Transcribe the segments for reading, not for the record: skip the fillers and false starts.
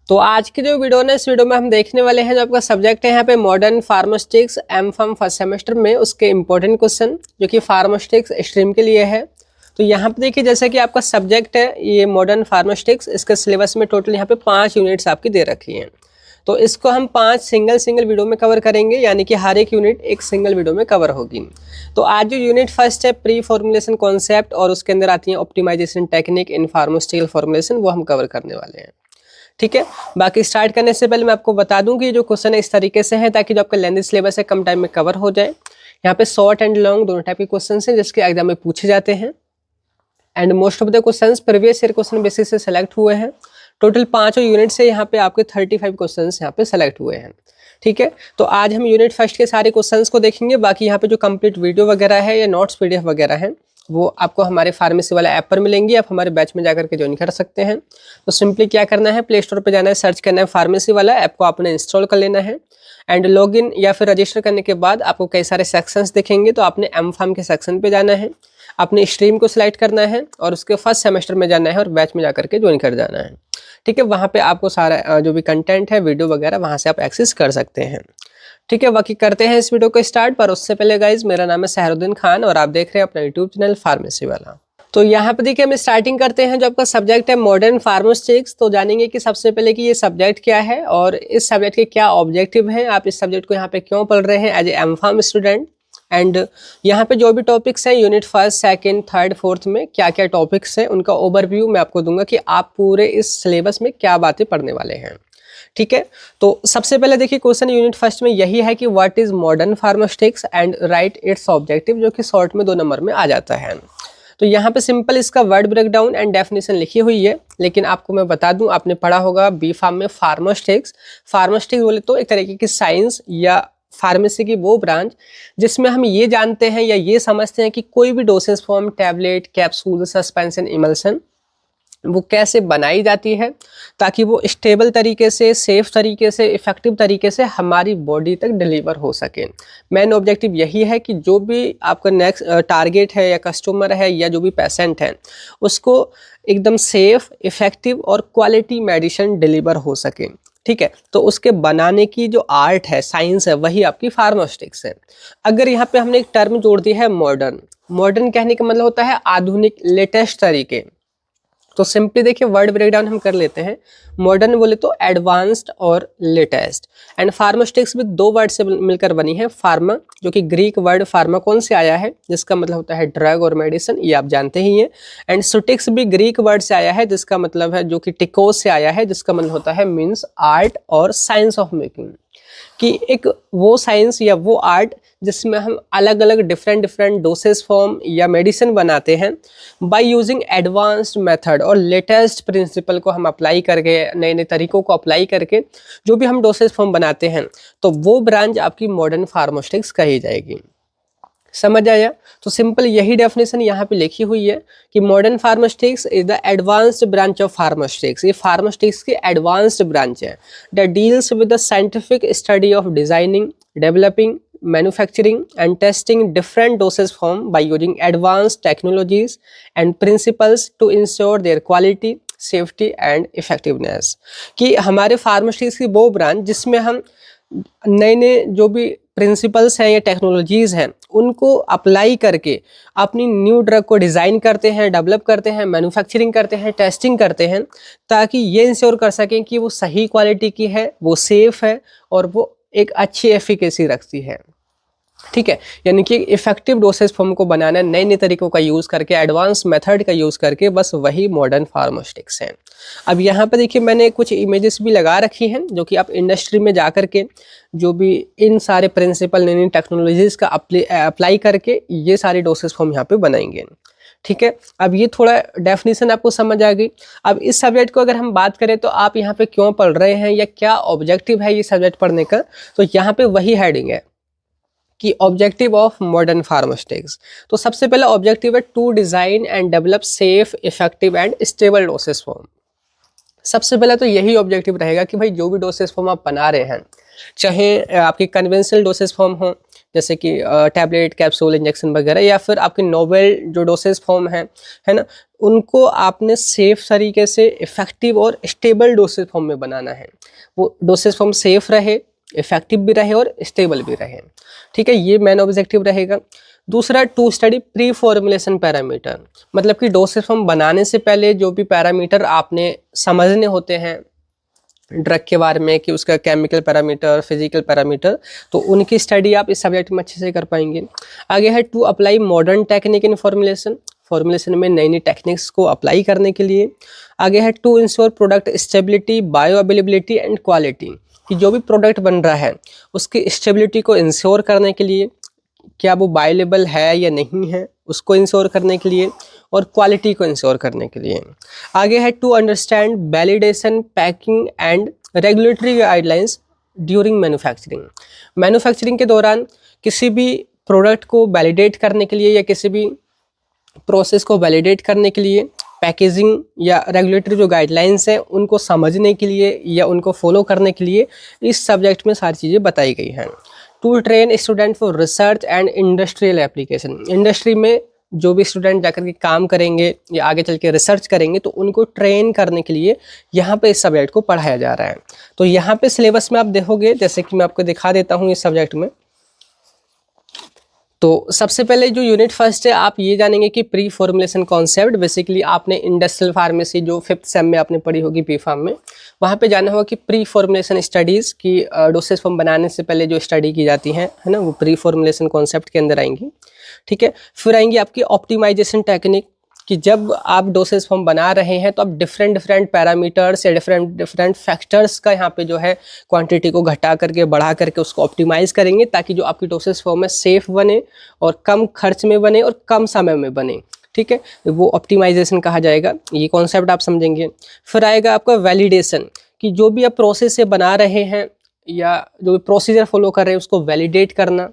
तो आज की जो वीडियो है इस वीडियो में हम देखने वाले हैं जो आपका सब्जेक्ट है यहाँ पे मॉडर्न फार्मास्यूटिक्स एम.फार्म फर्स्ट सेमेस्टर में उसके इंपॉर्टेंट क्वेश्चन जो कि फार्मास्यूटिक्स स्ट्रीम के लिए है। तो यहाँ पे देखिए जैसे कि आपका सब्जेक्ट है ये मॉडर्न फार्मास्यूटिक्स, इसके सिलेबस में टोटल यहाँ पे 5 यूनिट्स आपकी दे रखी हैं। तो इसको हम 5 सिंगल वीडियो में कवर करेंगे, यानी कि हर एक यूनिट एक सिंगल वीडियो में कवर होगी। तो आज जो यूनिट फर्स्ट है प्री फॉर्मुलेशन कॉन्सेप्ट और उसके अंदर आती है optimization technique in pharmaceutical formulation, वो हम कवर करने वाले हैं। ठीक है, बाकी स्टार्ट करने से पहले मैं आपको बता दूं कि जो क्वेश्चन है इस तरीके से है ताकि जो आपका लेंथी सिलेबस है कम टाइम में कवर हो जाए। यहाँ पे शॉर्ट एंड लॉन्ग दोनों टाइप के क्वेश्चन हैं जिसके एग्जाम में पूछे जाते हैं and most of the questions previous year question basis से सेलेक्ट हुए हैं। टोटल 5 यूनिट से यहाँ पे आपके 35 क्वेश्चन यहाँ पे सेलेक्ट हुए हैं। ठीक है, तो आज हम यूनिट फर्स्ट के सारे क्वेश्चंस को देखेंगे। बाकी यहाँ पे जो कंप्लीट वीडियो वगैरह है या नोट्स PDF वगैरह हैं वो आपको हमारे फार्मेसी वाला ऐप पर मिलेंगी, आप हमारे बैच में जाकर के ज्वाइन कर सकते हैं। तो सिंपली क्या करना है, प्ले स्टोर पर जाना है, सर्च करना है फार्मेसी वाला ऐप को आपने इंस्टॉल कर लेना है एंड लॉगिन या फिर रजिस्टर करने के बाद आपको कई सारे सेक्शंस दिखेंगे। तो आपने एम.फार्म के सेक्शन पे जाना है, अपने स्ट्रीम को सिलेक्ट करना है और उसके फर्स्ट सेमेस्टर में जाना है और बैच में जाकर के ज्वाइन कर जाना है। ठीक है, वहाँ पे आपको सारा जो भी कंटेंट है वीडियो वगैरह वहाँ से आप एक्सेस कर सकते हैं। ठीक है, बाकी करते हैं इस वीडियो को स्टार्ट। पर उससे पहले गाइज मेरा नाम है सहरुद्दीन खान और आप देख रहे हैं अपना यूट्यूब चैनल फार्मेसी वाला। तो यहाँ पे देखिए हम स्टार्टिंग करते हैं। जो आपका सब्जेक्ट है मॉडर्न फार्मास्यूटिक्स, तो जानेंगे कि सबसे पहले कि ये सब्जेक्ट क्या है और इस सब्जेक्ट के क्या ऑब्जेक्टिव हैं, आप इस सब्जेक्ट को यहाँ पे क्यों पढ़ रहे हैं एज ए एम.फार्म स्टूडेंट। एंड यहाँ पे जो भी टॉपिक्स हैं unit first second third fourth में क्या क्या टॉपिक्स हैं उनका ओवरव्यू मैं आपको दूंगा कि आप पूरे इस सिलेबस में क्या बातें पढ़ने वाले हैं। ठीक है, तो सबसे पहले देखिए क्वेश्चन यूनिट फर्स्ट में यही है कि what is modern pharmaceutics and right it's objective, जो कि शॉर्ट में 2 नंबर में आ जाता है। तो यहाँ पे सिंपल इसका वर्ड ब्रेकडाउन एंड डेफिनेशन लिखी हुई है, लेकिन आपको मैं बता दूं आपने पढ़ा होगा B.Pharm में फार्मास्यूटिक्स। फार्मास्यूटिक्स बोले तो एक तरीके की साइंस या फार्मेसी की वो ब्रांच जिसमें हम ये जानते हैं या ये समझते हैं कि कोई भी dosage form, tablet, capsule, suspension, emulsion वो कैसे बनाई जाती है ताकि वो स्टेबल तरीके से, सेफ तरीके से, इफेक्टिव तरीके से हमारी बॉडी तक डिलीवर हो सके। मेन ऑब्जेक्टिव यही है कि जो भी आपका नेक्स्ट टारगेट है या कस्टमर है या जो भी पेशेंट है उसको एकदम सेफ, इफेक्टिव और क्वालिटी मेडिसिन डिलीवर हो सके। ठीक है, तो उसके बनाने की जो आर्ट है, साइंस है, वही आपकी फार्मास्यूटिक्स है। अगर यहाँ पे हमने एक टर्म जोड़ दी है मॉडर्न, मॉडर्न कहने का मतलब होता है आधुनिक, लेटेस्ट तरीके। तो सिंपली देखिए वर्ड ब्रेकडाउन हम कर लेते हैं। मॉडर्न बोले तो एडवांस्ड और लेटेस्ट एंड फार्मास्यूटिक्स भी 2 वर्ड से मिलकर बनी है। फार्मा जो कि ग्रीक वर्ड फार्माकोन से आया है जिसका मतलब होता है ड्रग और मेडिसिन, ये आप जानते ही हैं। एंड सुटिक्स भी ग्रीक वर्ड से आया है जिसका मतलब है, जो कि टिकोस से आया है जिसका मतलब होता है मीन्स आर्ट और साइंस ऑफ मेकिंग, कि एक वो साइंस या वो आर्ट जिसमें हम अलग अलग डिफरेंट डोसेज फॉर्म या मेडिसिन बनाते हैं बाय यूजिंग एडवांस्ड मेथड और लेटेस्ट प्रिंसिपल को हम अप्लाई करके, नए नए तरीकों को अप्लाई करके जो भी हम डोसेज फॉर्म बनाते हैं, तो वो ब्रांच आपकी मॉडर्न फार्मास्यूटिक्स कही जाएगी। समझ आया? तो सिंपल यही डेफिनेशन यहाँ पे लिखी हुई है कि modern pharmaceutics is the advanced branch of pharmaceutics. ये फार्मास्यूटिक्स की एडवांस्ड ब्रांच है that deals with the scientific study of designing, developing, manufacturing and testing different dosage form by using advanced technologies and principles to ensure their quality, safety and effectiveness। कि हमारे pharmaceutics की वो branch जिसमें हम नए नए जो भी प्रिंसिपल्स हैं या टेक्नोलॉजीज़ हैं उनको अप्लाई करके अपनी न्यू ड्रग को डिज़ाइन करते हैं, डेवलप करते हैं, मैन्युफैक्चरिंग करते हैं, टेस्टिंग करते हैं, ताकि ये इंश्योर कर सकें कि वो सही क्वालिटी की है, वो सेफ़ है और वो एक अच्छी एफिकेसी रखती है। ठीक है, यानी कि इफेक्टिव डोसेज फॉर्म को बनाना नए नए तरीकों का यूज़ करके, एडवांस मेथड का यूज़ करके, बस वही मॉडर्न फार्मास्यूटिक्स हैं। अब यहाँ पर देखिए मैंने कुछ इमेजेस भी लगा रखी हैं जो कि आप इंडस्ट्री में जा कर के जो भी इन सारे प्रिंसिपल, नई नई टेक्नोलॉजीज़ का अप्लाई करके ये सारे डोसेज फॉर्म यहाँ पे बनाएंगे। ठीक है, अब ये थोड़ा डेफिनेशन आपको समझ आ गई। अब इस सब्जेक्ट को अगर हम बात करें तो आप यहाँ पे क्यों पढ़ रहे हैं या क्या ऑब्जेक्टिव है ये सब्जेक्ट पढ़ने का, तो यहाँ पे वही हेडिंग है कि ऑब्जेक्टिव ऑफ मॉडर्न फार्मास्यूटिक्स। तो सबसे पहला ऑब्जेक्टिव है to design and develop safe, effective and stable dosage form. सबसे पहले तो यही ऑब्जेक्टिव रहेगा कि भाई जो भी डोसेज फॉर्म आप बना रहे हैं, चाहे आपके कन्वेंशनल डोसेज फॉर्म हो जैसे कि टैबलेट, कैप्सूल, इंजेक्शन वगैरह, या फिर आपके नोवेल जो डोसेज फॉर्म है ना, उनको आपने सेफ तरीके से इफेक्टिव और स्टेबल डोसेज फॉर्म में बनाना है। वो डोसेज फॉर्म सेफ रहे, इफेक्टिव भी रहे और स्टेबल भी रहे, ठीक है, ये मेन ऑब्जेक्टिव रहेगा। दूसरा, to study preformulation parameter, मतलब कि डोसेज फॉर्म बनाने से पहले जो भी पैरामीटर आपने समझने होते हैं ड्रग के बारे में, कि उसका केमिकल पैरामीटर, फिजिकल पैरामीटर, तो उनकी स्टडी आप इस सब्जेक्ट में अच्छे से कर पाएंगे। आगे है to apply modern technique in formulation में नई नई टेक्निक्स को अप्लाई करने के लिए। आगे है to ensure product stability, bioavailability and quality, कि जो भी प्रोडक्ट बन रहा है उसकी स्टेबिलिटी को इंश्योर करने के लिए, क्या वो बायोलेबल है या नहीं है उसको इंश्योर करने के लिए, और क्वालिटी को इंश्योर करने के लिए। आगे है to understand validation, packing and regulatory guidelines during manufacturing के दौरान किसी भी प्रोडक्ट को वैलिडेट करने के लिए या किसी भी प्रोसेस को वैलिडेट करने के लिए पैकेजिंग या रेगुलेटरी जो गाइडलाइंस हैं उनको समझने के लिए या उनको फॉलो करने के लिए इस सब्जेक्ट में सारी चीज़ें बताई गई हैं। To train student for research and industrial application, industry में जो भी स्टूडेंट जाकर के काम करेंगे या आगे चल के रिसर्च करेंगे तो उनको ट्रेन करने के लिए यहाँ पे इस सब्जेक्ट को पढ़ाया जा रहा है। तो यहाँ पे सिलेबस में आप देखोगे, जैसे कि मैं आपको दिखा देता हूँ इस सब्जेक्ट में। तो सबसे पहले जो यूनिट फर्स्ट है, आप ये जानेंगे कि प्री फॉर्मुलेशन कॉन्सेप्ट, बेसिकली आपने इंडस्ट्रियल फार्मेसी जो 5th सेम में आपने पढ़ी होगी बी फार्म में, वहाँ पे जाना होगा कि प्री फॉर्मुलेशन स्टडीज़ की डोसेज फॉर्म बनाने से पहले जो स्टडी की जाती है ना, वो प्री फॉर्मुलेशन कॉन्सेप्ट के अंदर आएंगी, ठीक है। फिर आएंगी आपकी ऑप्टिमाइजेशन टेक्निक, कि जब आप डोसेज फॉर्म बना रहे हैं तो आप डिफरेंट पैरामीटर्स या डिफरेंट फैक्टर्स का यहाँ पे जो है क्वांटिटी को घटा करके बढ़ा करके उसको ऑप्टिमाइज़ करेंगे, ताकि जो आपकी डोसेज फॉर्म है सेफ बने और कम खर्च में बने और कम समय में बने, ठीक है, वो ऑप्टिमाइजेशन कहा जाएगा। ये कॉन्सेप्ट आप समझेंगे। फिर आएगा आपका वैलिडेशन, कि जो भी आप प्रोसेस से बना रहे हैं या जो भी प्रोसीजर फॉलो कर रहे हैं उसको वैलिडेट करना,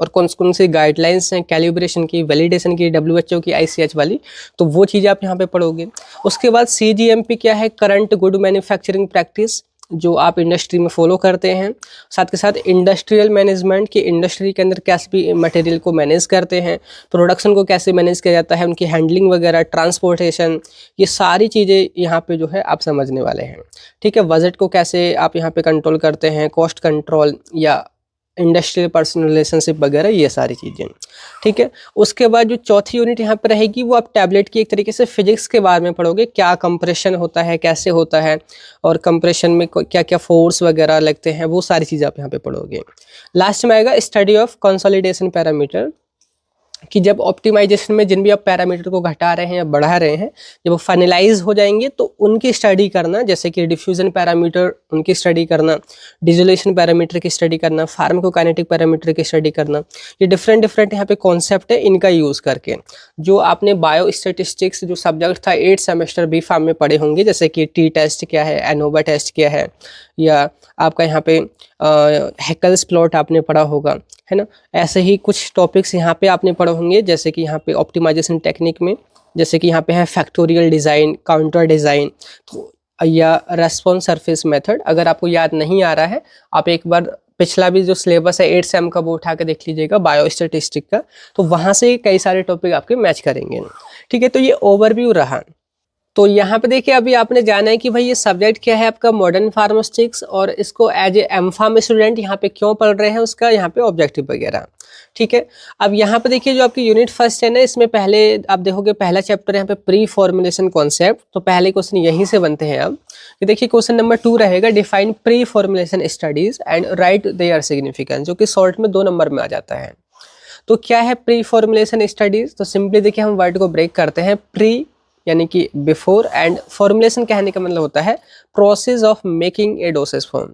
और कौन सी गाइडलाइंस हैं कैलिब्रेशन की, वैलिडेशन की, WHO की, ICH वाली, तो वो चीज़ें आप यहाँ पे पढ़ोगे। उसके बाद CGMP क्या है, करंट गुड मैन्युफैक्चरिंग प्रैक्टिस, जो आप इंडस्ट्री में फॉलो करते हैं। साथ के साथ इंडस्ट्रियल मैनेजमेंट, की इंडस्ट्री के अंदर कैसे भी मटेरियल को मैनेज करते हैं, प्रोडक्शन को कैसे मैनेज किया जाता है, उनकी हैंडलिंग वगैरह, ट्रांसपोर्टेशन, ये सारी चीज़ें यहाँ पे जो है आप समझने वाले हैं, ठीक है। बजट को कैसे आप यहाँ पे कंट्रोल करते हैं, कॉस्ट कंट्रोल या इंडस्ट्रियल पर्सनल रिलेशनशिप वगैरह, ये सारी चीज़ें, ठीक है। उसके बाद जो चौथी यूनिट यहाँ पर रहेगी वो आप टैबलेट की एक तरीके से फिजिक्स के बारे में पढ़ोगे, क्या कंप्रेशन होता है, कैसे होता है, और कंप्रेशन में क्या क्या फोर्स वगैरह लगते हैं, वो सारी चीज़ें आप यहाँ पे पढ़ोगे। लास्ट में आएगा स्टडी ऑफ कंसोलिडेशन पैरामीटर, कि जब ऑप्टिमाइजेशन में जिन भी आप पैरामीटर को घटा रहे हैं या बढ़ा रहे हैं, जब वो फाइनलाइज हो जाएंगे तो उनकी स्टडी करना, जैसे कि डिफ्यूजन पैरामीटर उनकी स्टडी करना, डिसोलेशन पैरामीटर की स्टडी करना, फार्माकोकाइनेटिक पैरामीटर की स्टडी करना, ये डिफरेंट यहाँ पे कॉन्सेप्ट है, इनका यूज़ करके जो आपने बायो स्टैटिस्टिक्स जो सब्जेक्ट था 8th सेमेस्टर बी फार्म में पढ़े होंगे, जैसे कि टी टेस्ट क्या है, एनोवा टेस्ट क्या है, या आपका यहाँ पे हैकल्स प्लॉट आपने पढ़ा होगा, है ना। ऐसे ही कुछ टॉपिक्स यहाँ पे आपने पढ़े होंगे, जैसे कि यहाँ पे ऑप्टिमाइजेशन टेक्निक में, जैसे कि यहाँ पे है फैक्टोरियल डिज़ाइन, काउंटर डिज़ाइन, तो या रेस्पॉन्स सरफेस मेथड। अगर आपको याद नहीं आ रहा है, आप एक बार पिछला भी जो सिलेबस है 8th सेम का वो उठा के देख लीजिएगा बायो स्टैटिस्टिक का, तो वहाँ से कई सारे टॉपिक आपके मैच करेंगे, ठीक है। तो ये ओवरव्यू रहा। तो यहाँ पे देखिए अभी आपने जाना है कि भाई ये सब्जेक्ट क्या है आपका मॉडर्न फार्मास्यूटिक्स, और इसको एज ए एम.फार्म स्टूडेंट यहाँ पे क्यों पढ़ रहे हैं, उसका यहाँ पे ऑब्जेक्टिव वगैरह, ठीक है। अब यहाँ पे देखिए जो आपकी यूनिट फर्स्ट है ना, इसमें पहले आप देखोगे पहला चैप्टर यहाँ पे प्री फॉर्मुलेशन कॉन्सेप्ट, तो पहले क्वेश्चन यहीं से बनते हैं। अब ये देखिए क्वेश्चन नंबर 2 रहेगा, define preformulation studies and write their significance, जो कि शॉर्ट में 2 नंबर में आ जाता है। तो क्या है प्री फॉर्मुलेशन स्टडीज, तो सिंपली देखिए हम वर्ड को ब्रेक करते हैं, प्री यानी कि बिफोर, एंड फॉर्मुलेशन कहने का मतलब होता है process of making a dosage form,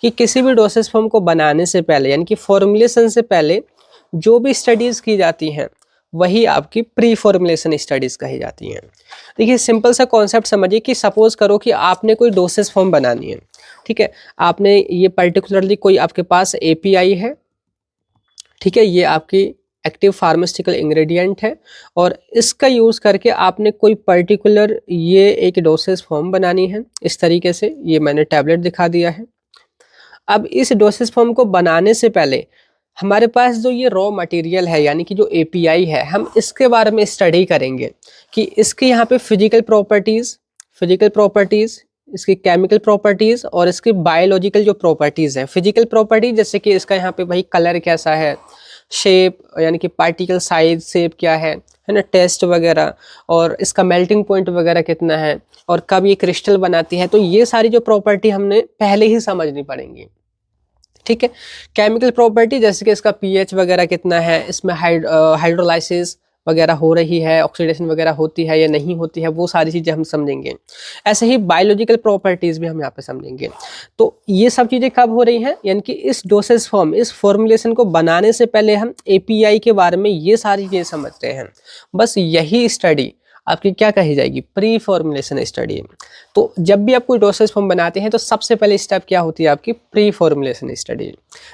कि किसी भी डोसेज फॉर्म को बनाने से पहले यानी कि फॉर्मुलेशन से पहले जो भी स्टडीज़ की जाती हैं वही आपकी प्री फॉर्मुलेशन स्टडीज़ कही जाती हैं। देखिए सिंपल सा कॉन्सेप्ट समझिए कि सपोज करो कि आपने कोई डोसेज फॉर्म बनानी है, ठीक है, आपने ये पर्टिकुलरली कोई आपके पास API है, ठीक है, ये आपकी एक्टिव फार्मास्यूटिकल इंग्रेडिएंट है और इसका यूज़ करके आपने कोई पर्टिकुलर ये एक डोसेज फॉर्म बनानी है। इस तरीके से ये मैंने टैबलेट दिखा दिया है। अब इस डोसेज फॉर्म को बनाने से पहले हमारे पास जो ये रॉ मटेरियल है यानी कि जो एपीआई है, हम इसके बारे में स्टडी करेंगे कि इसके यहाँ पे फिजिकल प्रॉपर्टीज़, इसकी केमिकल प्रॉपर्टीज़ और इसकी बायोलॉजिकल जो प्रॉपर्टीज़ हैं। फिजिकल प्रॉपर्टी जैसे कि इसका यहाँ पे भाई कलर कैसा है, शेप यानी कि पार्टिकल साइज शेप क्या है ना, टेस्ट वगैरह, और इसका मेल्टिंग पॉइंट वगैरह कितना है और कब ये क्रिस्टल बनाती है। तो ये सारी जो प्रॉपर्टी हमने पहले ही समझनी पड़ेंगी, ठीक है। केमिकल प्रॉपर्टी जैसे कि इसका पीएच वगैरह कितना है, इसमें हाइड्रोलाइसिस वगैरह हो रही है, ऑक्सीडेशन वगैरह होती है या नहीं होती है, वो सारी चीज़ें हम समझेंगे। ऐसे ही बायोलॉजिकल प्रॉपर्टीज़ भी हम यहाँ पे समझेंगे। तो ये सब चीज़ें कब हो रही हैं, यानी कि इस डोसेज फॉर्म, इस फॉर्मुलेशन को बनाने से पहले हम एपीआई के बारे में ये सारी चीज़ें समझते हैं। बस यही स्टडी आपकी क्या कही जाएगी, प्री फॉर्मुलेशन स्टडी। तो जब भी आप कोई डोसेज फॉर्म बनाते हैं तो सबसे पहले स्टेप क्या होती है आपकी, प्री फॉर्मुलेशन स्टडी।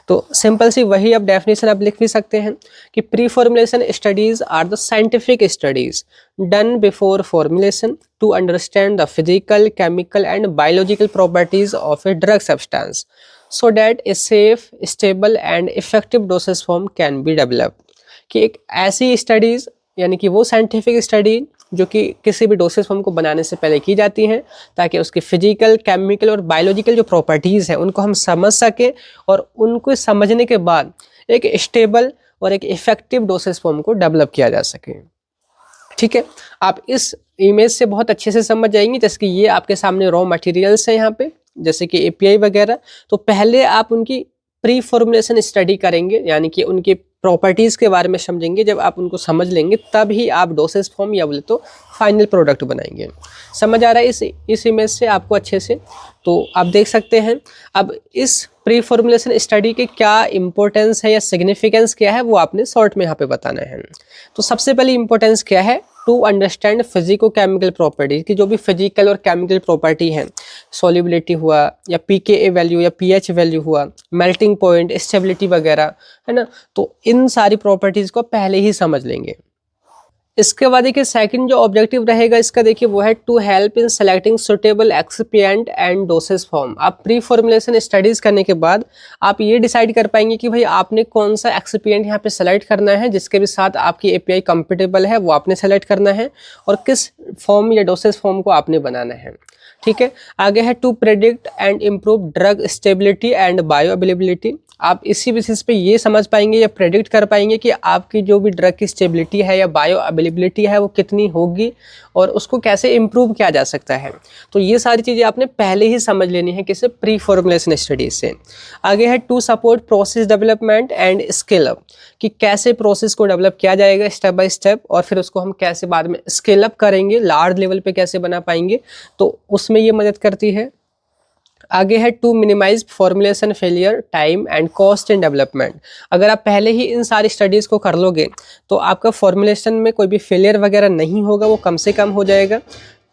तो सिंपल सी वही अब डेफिनेशन आप लिख भी सकते हैं कि preformulation studies are the scientific studies done before formulation to understand the physical, chemical and biological properties of a drug substance so that a safe, stable and effective dosage form can be developed. कि एक ऐसी studies यानी कि वो scientific study जो कि किसी भी डोसेज फॉर्म को बनाने से पहले की जाती हैं ताकि उसकी फिजिकल, केमिकल और बायोलॉजिकल जो प्रॉपर्टीज़ हैं उनको हम समझ सकें और उनको समझने के बाद एक स्टेबल और एक इफेक्टिव डोसेज फॉर्म को डेवलप किया जा सके, ठीक है। आप इस इमेज से बहुत अच्छे से समझ जाएंगे, जैसे कि ये आपके सामने रॉ मटेरियल्स हैं यहाँ पे, जैसे कि एपीआई वगैरह। तो पहले आप उनकी प्री फॉर्मुलेशन स्टडी करेंगे यानी कि उनकी प्रॉपर्टीज़ के बारे में समझेंगे। जब आप उनको समझ लेंगे तब ही आप डोसेज फॉर्म या बोले तो फाइनल प्रोडक्ट बनाएंगे। समझ आ रहा है इस इमेज से आपको अच्छे से? तो आप देख सकते हैं अब इस प्री फॉर्मुलेशन स्टडी के क्या इंपॉर्टेंस है या सिग्निफिकेंस क्या है वो आपने शॉर्ट में यहाँ पे बताना है। तो सबसे पहले इंपॉर्टेंस क्या है, to understand physicochemical property की जो भी फिजिकल और केमिकल प्रॉपर्टी है, सॉल्युबिलिटी हुआ या पीकेए वैल्यू या पीएच वैल्यू हुआ, मेल्टिंग पॉइंट, स्टेबिलिटी वगैरह, है ना। तो इन सारी प्रॉपर्टीज़ को पहले ही समझ लेंगे। इसके बाद देखिए सेकंड जो ऑब्जेक्टिव रहेगा इसका, देखिए वो है to help in selecting suitable excipient and dosage form. आप प्री फॉर्मुलेशन स्टडीज़ करने के बाद आप ये डिसाइड कर पाएंगे कि भाई आपने कौन सा एक्सिपिएंट यहाँ पे सेलेक्ट करना है जिसके भी साथ आपकी एपीआई कंपेटेबल है, वो आपने सेलेक्ट करना है और किस फॉर्म या डोसेज फॉर्म को आपने बनाना है, ठीक है। आगे है to predict and improve drug stability and bioavailability. आप इसी बेसिस पे ये समझ पाएंगे या प्रेडिक्ट कर पाएंगे कि आपकी जो भी ड्रग की स्टेबिलिटी है या बायो अवेलेबिलिटी है वो कितनी होगी और उसको कैसे इम्प्रूव किया जा सकता है। तो ये सारी चीज़ें आपने पहले ही समझ लेनी है किसी प्री फॉर्मुलेशन स्टडी से। आगे है to support process development and scale up, कि कैसे प्रोसेस को डेवलप किया जाएगा स्टेप बाय स्टेप और फिर उसको हम कैसे बाद में स्केल अप करेंगे, लार्ज लेवल पे कैसे बना पाएंगे, तो उसमें ये मदद करती है। आगे है to minimize formulation failure, time and cost in development. अगर आप पहले ही इन सारी स्टडीज़ को कर लोगे तो आपका फॉर्मुलेशन में कोई भी फेलियर वगैरह नहीं होगा, वो कम से कम हो जाएगा।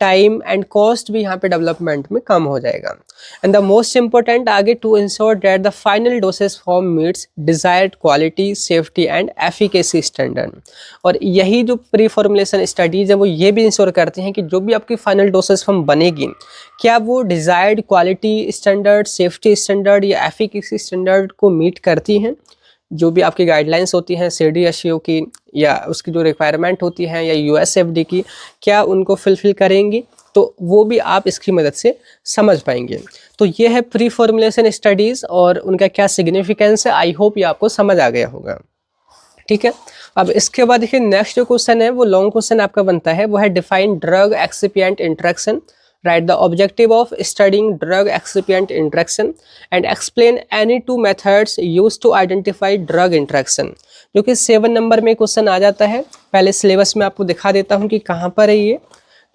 टाइम एंड कॉस्ट भी यहाँ पे डेवलपमेंट में कम हो जाएगा। एंड द मोस्ट इंपॉर्टेंट आगे to ensure that the final dosage form meets desired quality, safety and efficacy standard. और यही जो प्री फॉर्मुलेशन स्टडीज़ है वो ये भी इंश्योर करती हैं कि जो भी आपकी फाइनल डोसेज फॉर्म बनेगी क्या वो desired quality standard, safety standard या एफिकेसी स्टैंडर्ड को मीट करती हैं। जो भी आपकी गाइडलाइंस होती हैं CDSCO की या उसकी जो रिक्वायरमेंट होती है या USFD की, क्या उनको फुलफिल करेंगी, तो वो भी आप इसकी मदद से समझ पाएंगे। तो ये है प्री फॉर्मुलेशन स्टडीज़ और उनका क्या सिग्निफिकेंस है। आई होप ये आपको समझ आ गया होगा, ठीक है। अब इसके बाद देखिए नेक्स्ट जो क्वेश्चन है वो लॉन्ग क्वेश्चन आपका बनता है, वो है define drug excipient interaction. Write the objective of studying drug excipient interaction and explain any two methods used to identify drug interaction। जो कि 7 नंबर में क्वेश्चन आ जाता है। पहले सिलेबस में आपको दिखा देता हूँ कि कहाँ पर है ये।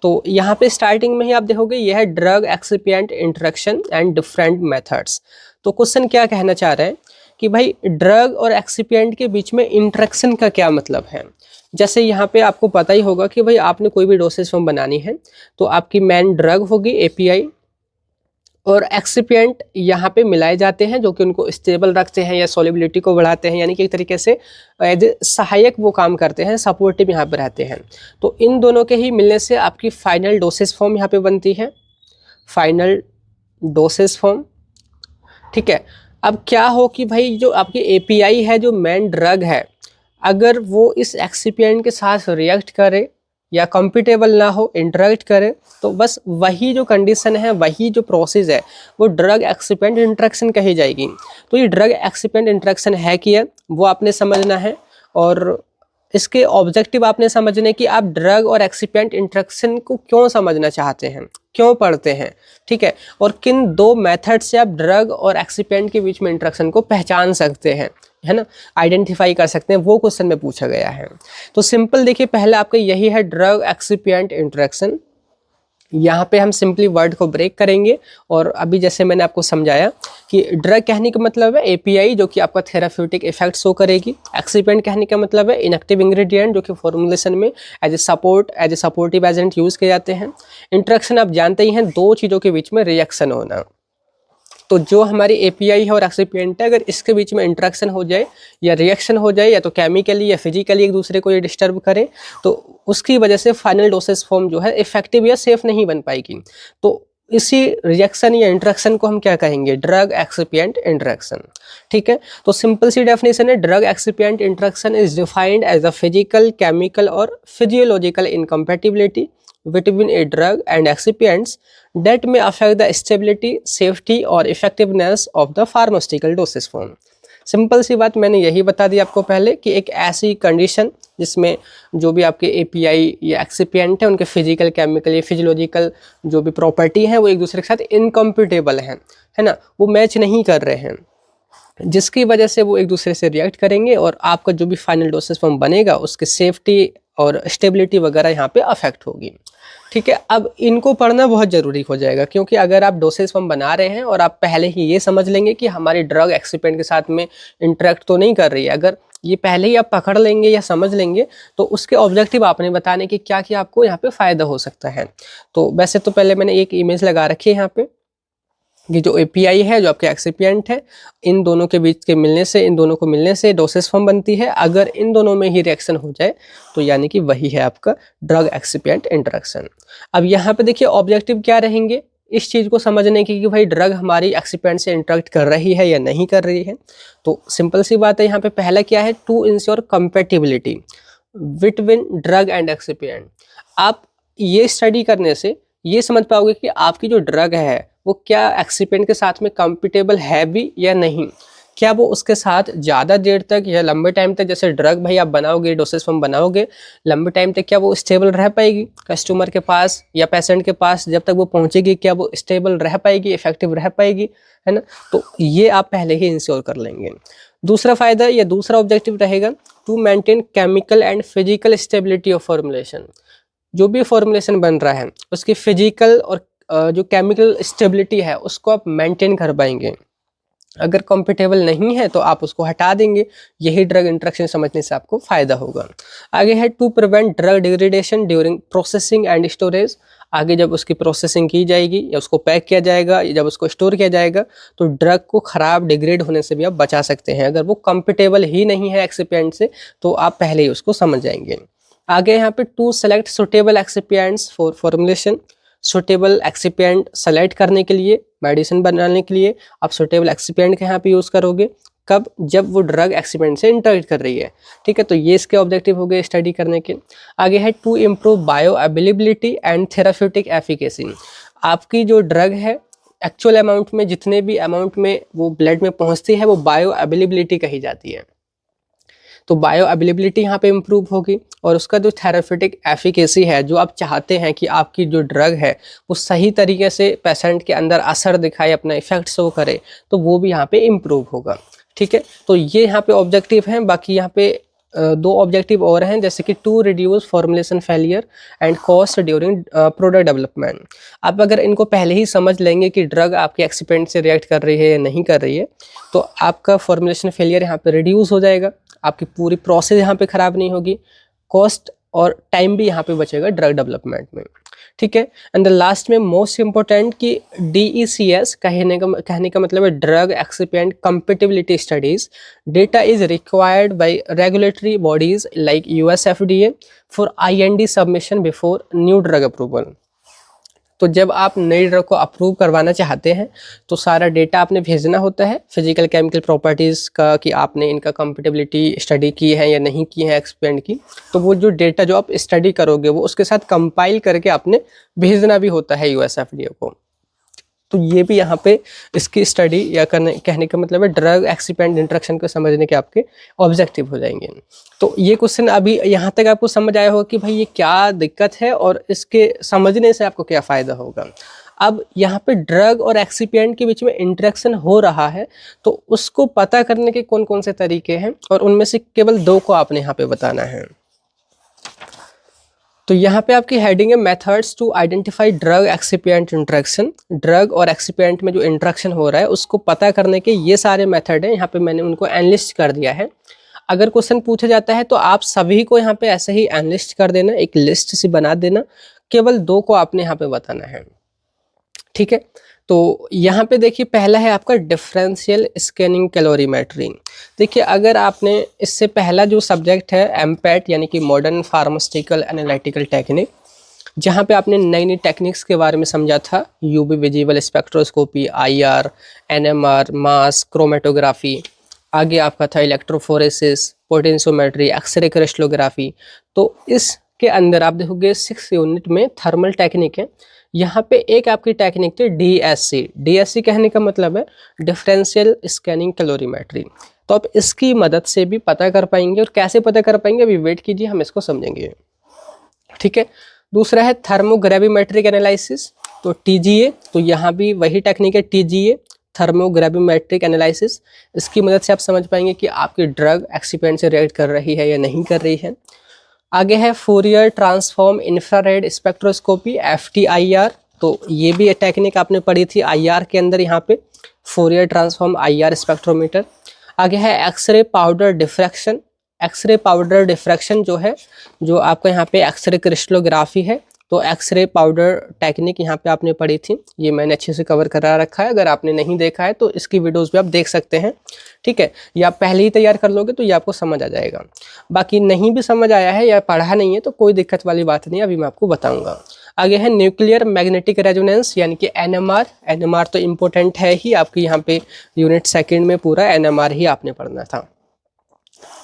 तो यहाँ पे स्टार्टिंग में ही आप देखोगे ये है drug excipient interaction and different methods. तो क्वेश्चन क्या कहना चाह रहे हैं कि भाई ड्रग और एक्सिपिएंट के बीच में इंटरेक्शन का क्या मतलब है। जैसे यहाँ पे आपको पता ही होगा कि भाई आपने कोई भी डोसेज फॉर्म बनानी है तो आपकी मेन ड्रग होगी API और एक्सिपिएंट यहाँ पे मिलाए जाते हैं जो कि उनको स्टेबल रखते हैं या सॉल्युबिलिटी को बढ़ाते हैं, यानी कि एक तरीके से एज सहायक वो काम करते हैं, सपोर्टिव यहाँ पे रहते हैं। तो इन दोनों के ही मिलने से आपकी फाइनल डोसेज फॉर्म यहाँ पे बनती है, फाइनल डोसेज फॉर्म। ठीक है, अब क्या हो कि भाई जो आपकी एपीआई है, जो मेन ड्रग है, अगर वो इस एक्सिपिएंट के साथ रिएक्ट करे या कंपेटेबल ना हो, इंटरेक्ट करे, तो बस वही जो कंडीशन है, वही जो प्रोसेस है, वो ड्रग एक्सिपिएंट इंटरेक्शन कही जाएगी। तो ये ड्रग एक्सिपिएंट इंटरेक्शन है क्या, वो आपने समझना है, और इसके ऑब्जेक्टिव आपने समझने कि आप ड्रग और एक्सिपिएंट इंटरेक्शन को क्यों समझना चाहते हैं, क्यों पढ़ते हैं। ठीक है, और किन दो मेथड से आप ड्रग और एक्सिपिएंट के बीच में इंटरेक्शन को पहचान सकते हैं, है ना, आइडेंटिफाई कर सकते हैं, वो क्वेश्चन में पूछा गया है। तो सिंपल देखिए, पहले आपका यही है ड्रग एक्सिपिएंट इंटरेक्शन। यहाँ पे हम सिंपली वर्ड को ब्रेक करेंगे, और अभी जैसे मैंने आपको समझाया कि ड्रग कहने का मतलब है एपीआई जो कि आपका थेराप्यूटिक इफेक्ट शो करेगी, एक्सिपिएंट कहने का मतलब है इनएक्टिव इंग्रेडिएंट जो कि फॉर्मुलेशन में as a supportive agent use किए जाते हैं। इंटरेक्शन आप जानते ही हैं, दो चीज़ों के बीच में रिएक्शन होना। तो जो हमारी एपीआई है और एक्सिपिएंट है, अगर इसके बीच में इंटरेक्शन हो जाए या रिएक्शन हो जाए, या तो केमिकली या फिजिकली एक दूसरे को ये डिस्टर्ब करे, तो उसकी वजह से फाइनल डोसेज फॉर्म जो है इफेक्टिव या सेफ नहीं बन पाएगी। तो इसी रिएक्शन या इंटरेक्शन को हम क्या कहेंगे, ड्रग एक्सिपिएंट इंटरेक्शन। ठीक है, तो सिंपल सी डेफिनेशन है, drug excipient interaction is defined as a physical, chemical और physiological incompatibility between a drug and excipients that may affect the stability, safety और effectiveness of the pharmaceutical dosage form। Simple सी बात मैंने यही बता दी आपको पहले कि एक ऐसी कंडीशन जिसमें जो भी आपके एपीआई या एक्सिपिएंट है, उनके फिजिकल, केमिकल या फिजियोलॉजिकल जो भी प्रॉपर्टी है, वो एक दूसरे के साथ इनकम्पिटेबल हैं, है ना, वो मैच नहीं कर रहे हैं, जिसकी वजह से वो एक दूसरे से रिएक्ट करेंगे, और आपका जो भी फाइनल डोसेज फॉर्म बनेगा उसके सेफ्टी और स्टेबिलिटी वगैरह यहाँ पे अफेक्ट होगी। ठीक है, अब इनको पढ़ना बहुत ज़रूरी हो जाएगा, क्योंकि अगर आप डोसेज फॉर्म बना रहे हैं और आप पहले ही ये समझ लेंगे कि हमारी ड्रग एक्सिपिएंट के साथ में इंटरेक्ट तो नहीं कर रही है, अगर ये पहले ही आप पकड़ लेंगे या समझ लेंगे, तो उसके ऑब्जेक्टिव आपने बताने कि क्या क्या आपको यहाँ पे फ़ायदा हो सकता है। तो वैसे तो पहले मैंने एक इमेज लगा रखी है यहाँ पे, ये जो एपीआई है, जो आपके एक्सिपिएंट है, इन दोनों के बीच के मिलने से, इन दोनों को मिलने से डोसेज फॉर्म बनती है। अगर इन दोनों में ही रिएक्शन हो जाए तो यानी कि वही है आपका ड्रग एक्सिपिएंट इंटरेक्शन। अब यहाँ पे देखिए ऑब्जेक्टिव क्या रहेंगे इस चीज़ को समझने की कि भाई ड्रग हमारी एक्सिपिएंट से इंटरेक्ट कर रही है या नहीं कर रही है। तो सिंपल सी बात है, यहाँ पे पहला क्या है, to ensure compatibility between drug and excipient. आप ये स्टडी करने से ये समझ पाओगे कि आपकी जो ड्रग है वो क्या एक्सिपिएंट के साथ में कंपेटेबल है भी या नहीं, क्या वो उसके साथ ज़्यादा देर तक या लंबे टाइम तक, जैसे ड्रग भाई आप बनाओगे, डोसेज फॉर्म बनाओगे, लंबे टाइम तक क्या वो स्टेबल रह पाएगी कस्टमर के पास या पेशेंट के पास, जब तक वो पहुंचेगी क्या वो स्टेबल रह पाएगी, इफेक्टिव रह पाएगी, है ना। तो ये आप पहले ही इंश्योर कर लेंगे। दूसरा फायदा या दूसरा ऑब्जेक्टिव रहेगा to maintain chemical and physical stability of formulation. जो भी फॉर्मुलेशन बन रहा है उसकी फिजिकल और जो केमिकल स्टेबिलिटी है उसको आप मेंटेन कर पाएंगे। अगर कंपेटेबल नहीं है तो आप उसको हटा देंगे। यही ड्रग इंटरेक्शन समझने से आपको फायदा होगा। आगे है to prevent drug degradation during processing and storage. आगे जब उसकी प्रोसेसिंग की जाएगी या उसको पैक किया जाएगा या जब उसको स्टोर किया जाएगा तो ड्रग को ख़राब डिग्रेड होने से भी आप बचा सकते हैं। अगर वो कंपेटेबल ही नहीं है एक्सिपिएंट से तो आप पहले ही उसको समझ जाएंगे। आगे यहाँ पे to select suitable excipients for formulation. Suitable excipient select करने के लिए, मेडिसिन बनाने के लिए आप सुटेबल एक्सिपिएंट के यहाँ पे यूज़ करोगे कब, जब वो ड्रग एक्सिपिएंट से इंटरेक्ट कर रही है। ठीक है, तो ये इसके ऑब्जेक्टिव हो गए स्टडी करने के। आगे है to improve bioavailability and therapeutic efficacy. आपकी जो ड्रग है एक्चुअल अमाउंट में, जितने भी अमाउंट में वो ब्लड में पहुँचती है वो बायो अवेलेबिलिटी कही जाती है। तो बायो अवेलेबिलिटी यहाँ पे इम्प्रूव होगी और उसका जो थेराप्यूटिक एफिकेसी है, जो आप चाहते हैं कि आपकी जो ड्रग है वो सही तरीके से पेशेंट के अंदर असर दिखाए, अपना इफेक्ट शो करे, तो वो भी यहाँ पे इम्प्रूव होगा। ठीक है, तो ये यहाँ पे ऑब्जेक्टिव हैं। बाकी यहाँ पे दो ऑब्जेक्टिव और हैं, जैसे कि to reduce formulation failure and cost during product development. आप अगर इनको पहले ही समझ लेंगे कि ड्रग आपके एक्सिपिएंट से रिएक्ट कर रही है या नहीं कर रही है, तो आपका फॉर्मुलेशन फेलियर यहाँ पे रिड्यूस हो जाएगा, आपकी पूरी प्रोसेस यहाँ पे ख़राब नहीं होगी, कॉस्ट और टाइम भी यहाँ पे बचेगा ड्रग डेवलपमेंट में। ठीक है। एंड द लास्ट में मोस्ट इंपॉर्टेंट कि DECS कहने का मतलब है drug excipient compatibility studies data is required by regulatory bodies like US FDA for IND submission before new drug approval. तो जब आप नई ड्रग को अप्रूव करवाना चाहते हैं तो सारा डेटा आपने भेजना होता है फिजिकल केमिकल प्रॉपर्टीज़ का, कि आपने इनका कंपेटिबिलिटी स्टडी की है या नहीं की है एक्सपेंड की। तो वो जो डेटा जो आप स्टडी करोगे वो उसके साथ कंपाइल करके आपने भेजना भी होता है US FDA को। तो ये भी यहाँ पे इसकी स्टडी या कहने का मतलब है ड्रग एक्सिपेंट इंटरेक्शन को समझने के आपके ऑब्जेक्टिव हो जाएंगे। तो ये क्वेश्चन अभी यहाँ तक आपको समझ आया होगा कि भाई ये क्या दिक्कत है और इसके समझने से आपको क्या फ़ायदा होगा। अब यहाँ पे ड्रग और एक्सिपिएंट के बीच में इंटरेक्शन हो रहा है तो उसको पता करने के कौन कौन से तरीके हैं और उनमें से केवल 2 को आपने यहाँ पे बताना है। तो यहाँ पे आपकी हेडिंग है methods to identify drug excipient interaction. Drug और एक्सिपिएंट में जो इंटरेक्शन हो रहा है उसको पता करने के ये सारे मेथड हैं, यहाँ पे मैंने उनको एनलिस्ट कर दिया है। अगर क्वेश्चन पूछा जाता है तो आप सभी को यहाँ पे ऐसे ही एनलिस्ट कर देना, एक लिस्ट सी बना देना, केवल 2 को आपने यहाँ पे बताना है, ठीक है। तो यहाँ पे देखिए पहला है आपका डिफरेंशियल स्कैनिंग कैलोरीमेट्री। देखिए अगर आपने इससे पहला जो सब्जेक्ट है MPAT यानी कि मॉडर्न फार्मास्यूटिकल एनालिटिकल टेक्निक, जहाँ पे आपने नई नई टेक्निक्स के बारे में समझा था, UV visible spectroscopy, IR, NMR, मास क्रोमेटोग्राफी, आगे आपका था इलेक्ट्रोफोरेसिस, पोटेंशियोमेट्री, एक्सरे क्रिस्टलोग्राफी। तो इसके अंदर आप देखोगे 6 यूनिट में थर्मल टेक्निक है। यहाँ पे एक आपकी टेक्निक थी DSC कहने का मतलब है डिफरेंशियल स्कैनिंग कैलोरीमेट्री। तो आप इसकी मदद से भी पता कर पाएंगे, और कैसे पता कर पाएंगे अभी वेट कीजिए, हम इसको समझेंगे, ठीक है। दूसरा है थर्मोग्रेविमेट्रिक एनालिसिस, तो TGA, तो यहाँ भी वही टेक्निक है TGA, थर्मोग्रेविमेट्रिक एनालिसिस। इसकी मदद से आप समझ पाएंगे कि आपकी ड्रग एक्सिपिएंट से रिएक्ट कर रही है या नहीं कर रही है। आगे है Fourier transform infrared spectroscopy FTIR, तो ये भी टेक्निक आपने पढ़ी थी IR के अंदर, यहाँ पे फोरियर ट्रांसफॉर्म IR स्पेक्ट्रोमीटर। आगे है X ray powder diffraction. X ray powder diffraction जो है, जो आपका यहाँ पे एक्सरे क्रिस्टलोग्राफी है, तो एक्सरे पाउडर टेक्निक यहाँ पे आपने पढ़ी थी, ये मैंने अच्छे से कवर करा रखा है। अगर आपने नहीं देखा है तो इसकी वीडियोस भी आप देख सकते हैं, ठीक है। ये आप पहले ही तैयार कर लोगे तो ये आपको समझ आ जाएगा। बाकी नहीं भी समझ आया है या पढ़ा नहीं है तो कोई दिक्कत वाली बात नहीं, अभी मैं आपको बताऊंगा। आगे है न्यूक्लियर मैग्नेटिक रेजोनेंस यानी कि NMR तो इम्पोर्टेंट है ही, आपकी यहाँ पे यूनिट सेकेंड में पूरा NMR ही आपने पढ़ना था,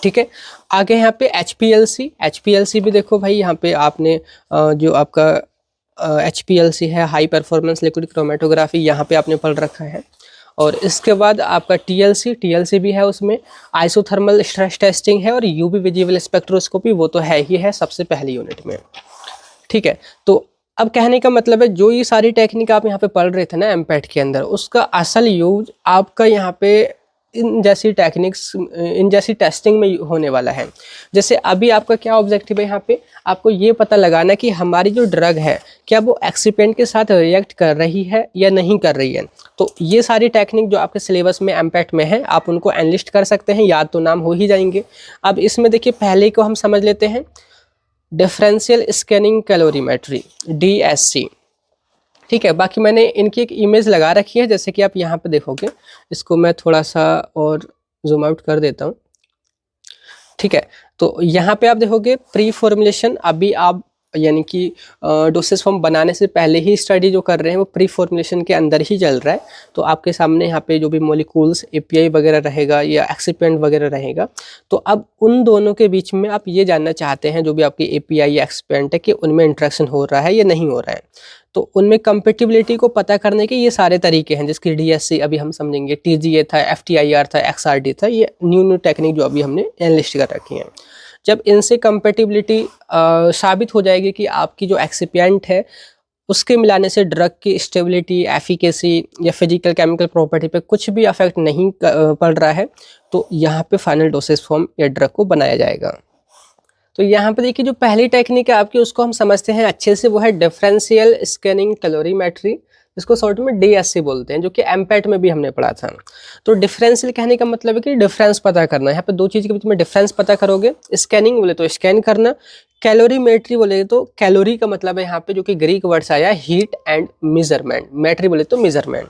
ठीक है। आगे यहाँ पे HPLC भी देखो भाई, यहाँ पे आपने जो आपका HPLC है हाई परफॉर्मेंस लिक्विड क्रोमेटोग्राफी, यहाँ पे आपने पढ़ रखा है। और इसके बाद आपका TLC भी है, उसमें आइसोथर्मल स्ट्रेस टेस्टिंग है, और UV विजिबल स्पेक्ट्रोस्कोपी वो तो है ही है सबसे पहली यूनिट में, ठीक है। तो अब कहने का मतलब है जो ये सारी टेक्निक आप यहाँ पे पढ़ रहे थे ना MPAT के अंदर, उसका असल यूज आपका यहाँ पे इन जैसी टेक्निक्स, इन जैसी टेस्टिंग में होने वाला है। जैसे अभी आपका क्या ऑब्जेक्टिव है, यहाँ पे आपको ये पता लगाना कि हमारी जो ड्रग है क्या वो एक्सिपेंट के साथ रिएक्ट कर रही है या नहीं कर रही है। तो ये सारी टेक्निक जो आपके सिलेबस में MPAT में है, आप उनको एनलिस्ट कर सकते हैं, याद तो नाम हो ही जाएंगे। अब इसमें देखिए पहले को हम समझ लेते हैं, डिफरेंशियल स्कैनिंग कैलोरीमेट्री DSC, ठीक है। बाकी मैंने इनकी एक इमेज लगा रखी है, जैसे कि आप यहाँ पे देखोगे, इसको मैं थोड़ा सा और जूम आउट कर देता हूँ, ठीक है। तो यहाँ पे आप देखोगे प्री फॉर्मुलेशन, अभी आप यानी कि डोसेज फॉर्म बनाने से पहले ही स्टडी जो कर रहे हैं वो प्री फॉर्मुलेशन के अंदर ही चल रहा है। तो आपके सामने यहाँ पे जो भी मॉलिक्यूल्स API वगैरह रहेगा या एक्सिपेंट वगैरह रहेगा, तो अब उन दोनों के बीच में आप ये जानना चाहते हैं जो भी आपकी API या एक्सिपेंट है कि उनमें इंट्रैक्शन हो रहा है या नहीं हो रहा है। तो उनमें कंपेटिबिलिटी को पता करने के ये सारे तरीके हैं, जिसकी DSC अभी हम समझेंगे, TGA था, FTIR था, XRD था, ये न्यू टेक्निक जो अभी हमने एनलिस्ट कर रखी हैं। जब इनसे कंपेटिबिलिटी साबित हो जाएगी कि आपकी जो एक्सिपिएंट है उसके मिलाने से ड्रग की स्टेबिलिटी, एफिकेसी या फिजिकल केमिकल प्रॉपर्टी पे कुछ भी अफेक्ट नहीं पड़ रहा है, तो यहाँ पे फाइनल डोसेज फॉर्म या ड्रग को बनाया जाएगा। तो यहाँ पे देखिए जो पहली टेक्निक है आपकी, उसको हम समझते हैं अच्छे से, वो है डिफरेंशियल स्कैनिंग कैलोरीमेट्री। इसको शॉर्ट में DSC बोलते हैं, जो कि एमपैट में भी हमने पढ़ा था। तो डिफरेंशियल कहने का मतलब है कि डिफरेंस पता करना। यहाँ पे दो चीज़ के बीच में डिफरेंस पता करोगे। स्कैनिंग बोले तो स्कैन करना, कैलोरीमेट्री बोले तो कैलोरी का मतलब है यहाँ पे जो कि ग्रीक वर्ड से आया हीट एंड मेजरमेंट, मेट्री बोले तो मेजरमेंट।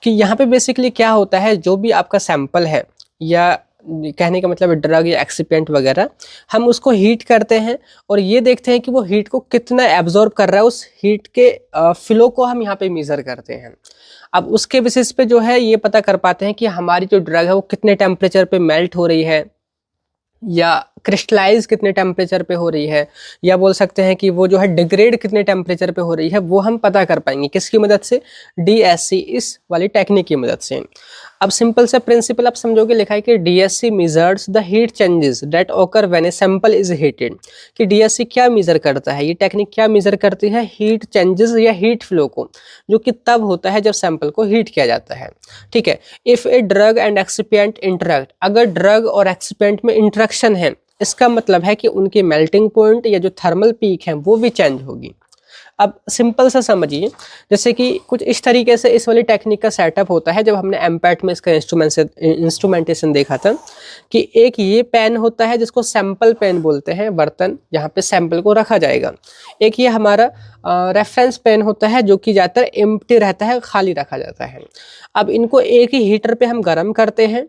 कि यहाँ पे बेसिकली क्या होता है, जो भी आपका सैंपल है या कहने का मतलब ड्रग या एक्सिपिएंट वगैरह, हम उसको हीट करते हैं और ये देखते हैं कि वो हीट को कितना एब्जॉर्ब कर रहा है, उस हीट के फ्लो को हम यहाँ पे मेजर करते हैं। अब उसके बेसिस पे जो है ये पता कर पाते हैं कि हमारी जो ड्रग है वो कितने टेम्परेचर पे मेल्ट हो रही है या क्रिस्टलाइज कितने टेम्परेचर पे हो रही है, या बोल सकते हैं कि वो जो है डिग्रेड कितने टेम्परेचर पे हो रही है, वो हम पता कर पाएंगे किसकी मदद से, DSC इस वाली टेक्निक की मदद से। अब सिंपल सा प्रिंसिपल आप समझोगे, लिखा है कि DSC measures the heat changes that occur when a sample is heated. कि DSC क्या मेजर करता है, ये टेक्निक क्या मेजर करती है, हीट चेंजेस या हीट फ्लो को, जो कि तब होता है जब सैंपल को हीट किया जाता है। ठीक है, if a drug and excipient interact, अगर ड्रग और एक्सिपिएंट में इंटरेक्शन है, इसका मतलब है कि उनकी मेल्टिंग पॉइंट या जो थर्मल पीक है वो भी चेंज होगी। अब सिंपल सा समझिए, जैसे कि कुछ इस तरीके से इस वाली टेक्निक का सेटअप होता है। जब हमने एमपैट में इसका इंस्ट्रूमेंटेशन देखा था कि एक ये पेन होता है जिसको सैंपल पेन बोलते हैं, बर्तन जहाँ पे सैंपल को रखा जाएगा। एक ये हमारा रेफरेंस पेन होता है जो कि ज़्यादातर एम्प्टी रहता है, खाली रखा जाता है। अब इनको एक ही हीटर पे हम गर्म करते हैं,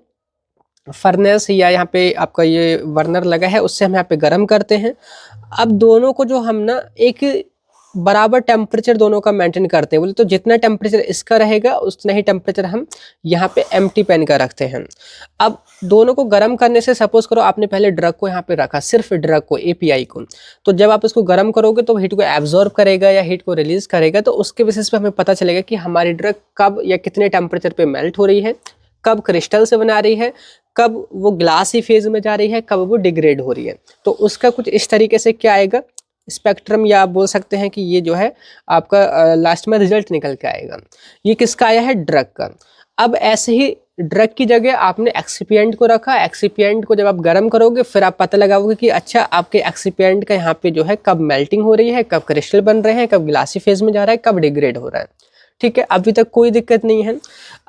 फर्नेस या यहाँ पे आपका ये बर्नर लगा है उससे हम यहाँ पे गर्म करते हैं। अब दोनों को जो हम ना एक बराबर टेम्परेचर दोनों का मेंटेन करते हैं, बोले तो जितना टेम्परेचर इसका रहेगा उतना ही टेम्परेचर हम यहाँ पे एम्प्टी पेन का रखते हैं। अब दोनों को गर्म करने से, सपोज करो आपने पहले ड्रग को यहाँ पे रखा, सिर्फ ड्रग को, API को, तो जब आप इसको गर्म करोगे तो हीट को एब्जॉर्ब करेगा या हीट को रिलीज करेगा, तो उसके बेसिस पे हमें पता चलेगा कि हमारी ड्रग कब या कितने टेम्परेचर पे मेल्ट हो रही है, कब क्रिस्टल से बना रही है, कब वो ग्लासी फेज में जा रही है, कब वो डिग्रेड हो रही है। तो उसका कुछ इस तरीके से क्या आएगा, स्पेक्ट्रम, या आप बोल सकते हैं कि ये जो है आपका लास्ट में रिजल्ट निकल के आएगा। ये किसका आया है, ड्रग का। अब ऐसे ही ड्रग की जगह आपने एक्सिपिएंट को रखा, एक्सिपिएंट को जब आप गर्म करोगे फिर आप पता लगाओगे कि अच्छा आपके एक्सिपिएंट का यहाँ पे जो है कब मेल्टिंग हो रही है, कब क्रिस्टल बन रहे हैं, कब ग्लासी फेज में जा रहा है, कब डिग्रेड हो रहा है। ठीक है, अभी तक कोई दिक्कत नहीं है।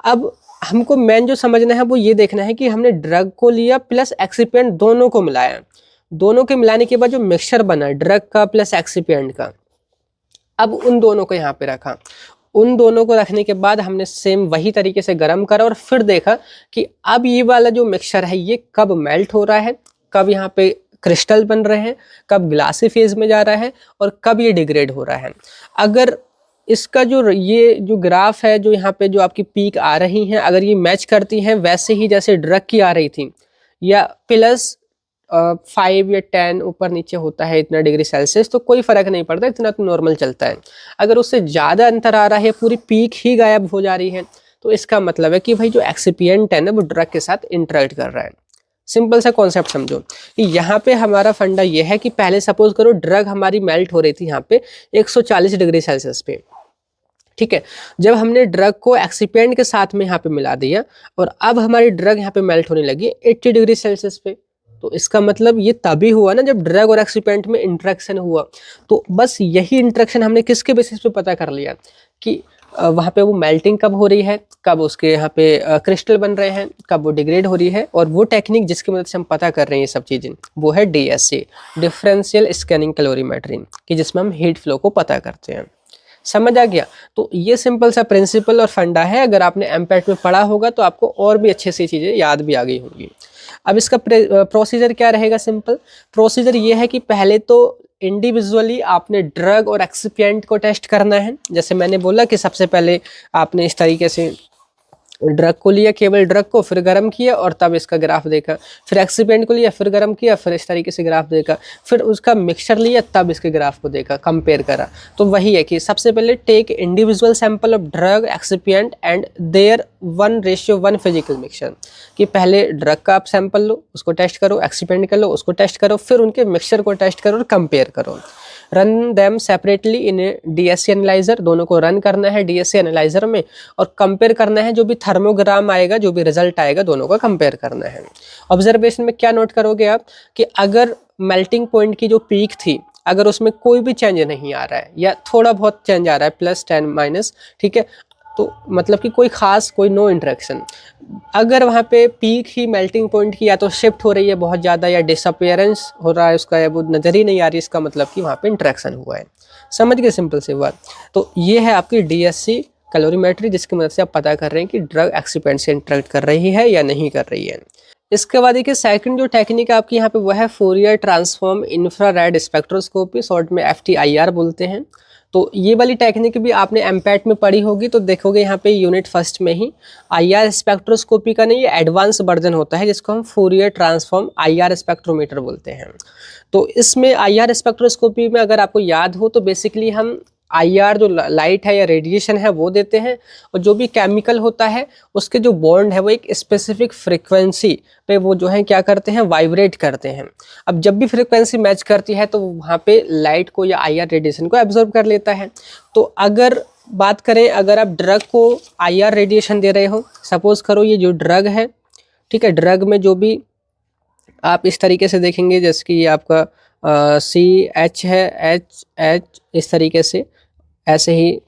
अब हमको मेन जो समझना है वो ये देखना है कि हमने ड्रग को लिया प्लस एक्सिपिएंट दोनों को मिलाया, दोनों के मिलाने के बाद जो मिक्सचर बना ड्रग का प्लस एक्सिपिएंट का, अब उन दोनों को यहाँ पे रखा। उन दोनों को रखने के बाद हमने सेम वही तरीके से गर्म करा और फिर देखा कि अब ये वाला जो मिक्सचर है ये कब मेल्ट हो रहा है, कब यहाँ पे क्रिस्टल बन रहे हैं, कब ग्लासी फेज में जा रहा है और कब ये डिग्रेड हो रहा है। अगर इसका जो ये जो ग्राफ है, जो यहाँ पे जो आपकी पीक आ रही हैं, अगर ये मैच करती हैं वैसे ही जैसे ड्रग की आ रही थी, या प्लस 5 या 10 ऊपर नीचे होता है इतना डिग्री सेल्सियस, तो कोई फर्क नहीं पड़ता, इतना तो नॉर्मल चलता है। अगर उससे ज़्यादा अंतर आ रहा है, पूरी पीक ही गायब हो जा रही है, तो इसका मतलब है कि भाई जो एक्सिपिएंट है ना वो ड्रग के साथ इंटरेक्ट कर रहा है। सिंपल सा कॉन्सेप्ट समझो कि यहाँ पे हमारा फंडा ये है कि पहले सपोज करो ड्रग हमारी मेल्ट हो रही थी यहाँ पे 140 डिग्री सेल्सियस पे। ठीक है, जब हमने ड्रग को एक्सिपिएंट के साथ में यहाँ पे मिला दिया और अब हमारी ड्रग यहाँ पे मेल्ट होने लगी 80 डिग्री सेल्सियस पे, तो इसका मतलब ये तभी हुआ ना जब ड्रग और एक्सिपिएंट में इंटरेक्शन हुआ। तो बस यही इंटरेक्शन हमने किसके बेसिस पे पता कर लिया कि वहाँ पे वो मेल्टिंग कब हो रही है, कब उसके यहाँ पे क्रिस्टल बन रहे हैं, कब वो डिग्रेड हो रही है। और वो टेक्निक जिसकी मदद से हम पता कर रहे हैं ये सब चीज़ें, वो है DSC, डिफरेंशियल स्कैनिंग कैलोरीमेट्री, कि जिसमें हम हीट फ्लो को पता करते हैं। समझ आ गया? तो ये सिंपल सा प्रिंसिपल और फंडा है। अगर आपने एमपैट में पढ़ा होगा तो आपको और भी अच्छे से चीज़ें याद भी आ गई होंगी। अब इसका प्रोसीजर क्या रहेगा? सिंपल प्रोसीजर ये है कि पहले तो इंडिविजुअली आपने ड्रग और एक्सिपिएंट को टेस्ट करना है। जैसे मैंने बोला कि सबसे पहले आपने इस तरीके से ड्रग को लिया, केवल ड्रग को, फिर गर्म किया और तब इसका ग्राफ देखा, फिर एक्सिपिएंट को लिया, फिर गर्म किया, फिर इस तरीके से ग्राफ देखा, फिर उसका मिक्सचर लिया, तब इसके ग्राफ को देखा, कंपेयर करा। तो वही है कि सबसे पहले take individual sample of drug, excipient and their 1:1 physical mixture, कि पहले ड्रग का आप सैंपल लो, उसको टेस्ट करो, एक्सिपिएंट का लो, उसको टेस्ट करो, फिर उनके मिक्सचर को टेस्ट करो और कंपेयर करो। Run them separately in A DSC analyser, दोनों को रन करना है DSC एनालाइजर में और कंपेयर करना है। जो भी थर्मोग्राम आएगा, जो भी रिजल्ट आएगा, दोनों का कंपेयर करना है। ऑब्जर्वेशन में क्या नोट करोगे आप कि अगर मेल्टिंग पॉइंट की जो पीक थी अगर उसमें कोई भी चेंज नहीं आ रहा है या थोड़ा बहुत चेंज आ रहा है प्लस 10 माइनस, ठीक है, तो मतलब कि कोई खास कोई नो इंटरेक्शन। अगर वहाँ पे पीक ही मेल्टिंग पॉइंट की या तो शिफ्ट हो रही है बहुत ज़्यादा या डिसअपियरेंस हो रहा है उसका या वो नज़र ही नहीं आ रही, इसका मतलब कि वहाँ पे इंटरेक्शन हुआ है। समझ गए सिंपल सी बात। तो ये है आपकी DSC कैलोरीमेट्री, जिसकी मदद से आप पता कर रहे हैं कि ड्रग एक्सिपेंट से इंटरेक्ट कर रही है या नहीं कर रही है। इसके बाद देखिए सेकंड जो टेक्निक आपकी यहाँ पे वो है Fourier transform infrared spectroscopy, short में FTIR बोलते हैं। तो ये वाली टेक्निक भी आपने एमपैट में पढ़ी होगी, तो देखोगे यहाँ पे यूनिट फर्स्ट में ही IR स्पेक्ट्रोस्कोपी का नहीं, ये एडवांस वर्जन होता है जिसको हम फोरियर ट्रांसफॉर्म IR स्पेक्ट्रोमीटर बोलते हैं। तो इसमें IR स्पेक्ट्रोस्कोपी में अगर आपको याद हो तो बेसिकली हम IR जो लाइट है या रेडिएशन है वो देते हैं, और जो भी केमिकल होता है उसके जो बॉन्ड है वो एक स्पेसिफिक फ्रीक्वेंसी पे वो जो है क्या करते हैं, वाइब्रेट करते हैं। अब जब भी फ्रीक्वेंसी मैच करती है तो वहाँ पे लाइट को या IR रेडिएशन को एब्जॉर्ब कर लेता है। तो अगर बात करें, अगर आप ड्रग को IR रेडिएशन दे रहे हो, सपोज करो ये जो ड्रग है, ठीक है, ड्रग में जो भी आप इस तरीके से देखेंगे जैसे कि ये आपका CH है, H इस तरीके से, ऐसे ही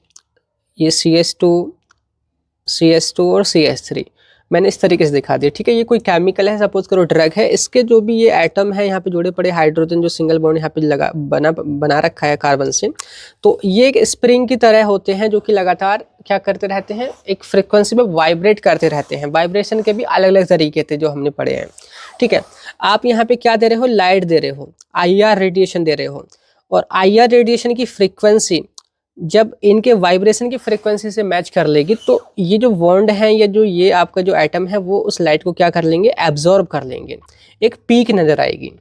ये CH2 और CH3 मैंने इस तरीके से दिखा दिया, ठीक है। ये कोई केमिकल है, सपोज करो ड्रग है, इसके जो भी ये एटम है यहाँ पे जोड़े पड़े हाइड्रोजन जो सिंगल बॉन्ड यहाँ पे लगा बना रखा है कार्बन से, तो ये एक स्प्रिंग की तरह होते हैं जो कि लगातार क्या करते रहते हैं, एक फ्रिक्वेंसी पे वाइब्रेट करते रहते हैं। वाइब्रेशन के भी अलग अलग तरीके थे जो हमने पढ़े हैं, ठीक है। आप यहाँ पे क्या दे रहे हो, लाइट दे रहे हो, IR रेडिएशन दे रहे हो, और IR रेडिएशन की फ्रिक्वेंसी जब इनके वाइब्रेशन की फ्रिक्वेंसी से मैच कर लेगी तो ये जो बॉन्ड है या जो ये आपका जो एटम है वो उस लाइट को क्या कर लेंगे, एब्जॉर्ब कर लेंगे, एक पीक नज़र आएगी।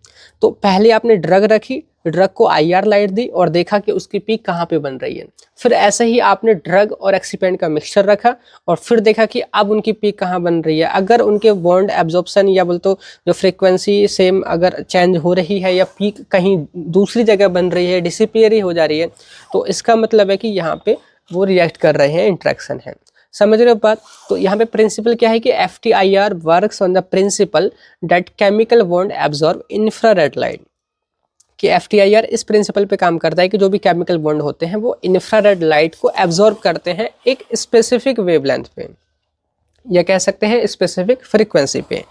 तो पहले आपने ड्रग रखी, ड्रग को IR लाइट दी और देखा कि उसकी पीक कहाँ पे बन रही है। फिर ऐसे ही आपने ड्रग और एक्सीपेंट का मिक्सचर रखा और फिर देखा कि अब उनकी पीक कहाँ बन रही है। अगर उनके बॉन्ड एब्जॉर्प्शन या बोल तो जो फ्रीक्वेंसी सेम अगर चेंज हो रही है या पीक कहीं दूसरी जगह बन रही है, डिसिपियर ही हो जा रही है, तो इसका मतलब है कि यहाँ पे वो रिएक्ट कर रहे हैं, इंट्रैक्शन है। समझ रहे हो बात। तो यहाँ पे प्रिंसिपल क्या है कि FTIR works on the principal that chemical bond absorb infrared light, कि FTIR इस प्रिंसिपल पे काम करता है कि जो भी केमिकल बॉन्ड होते हैं वो इंफ्रारेड लाइट को एब्जॉर्ब करते हैं एक स्पेसिफिक वेवलेंथ पे, या कह सकते हैं स्पेसिफिक फ्रीक्वेंसी पे।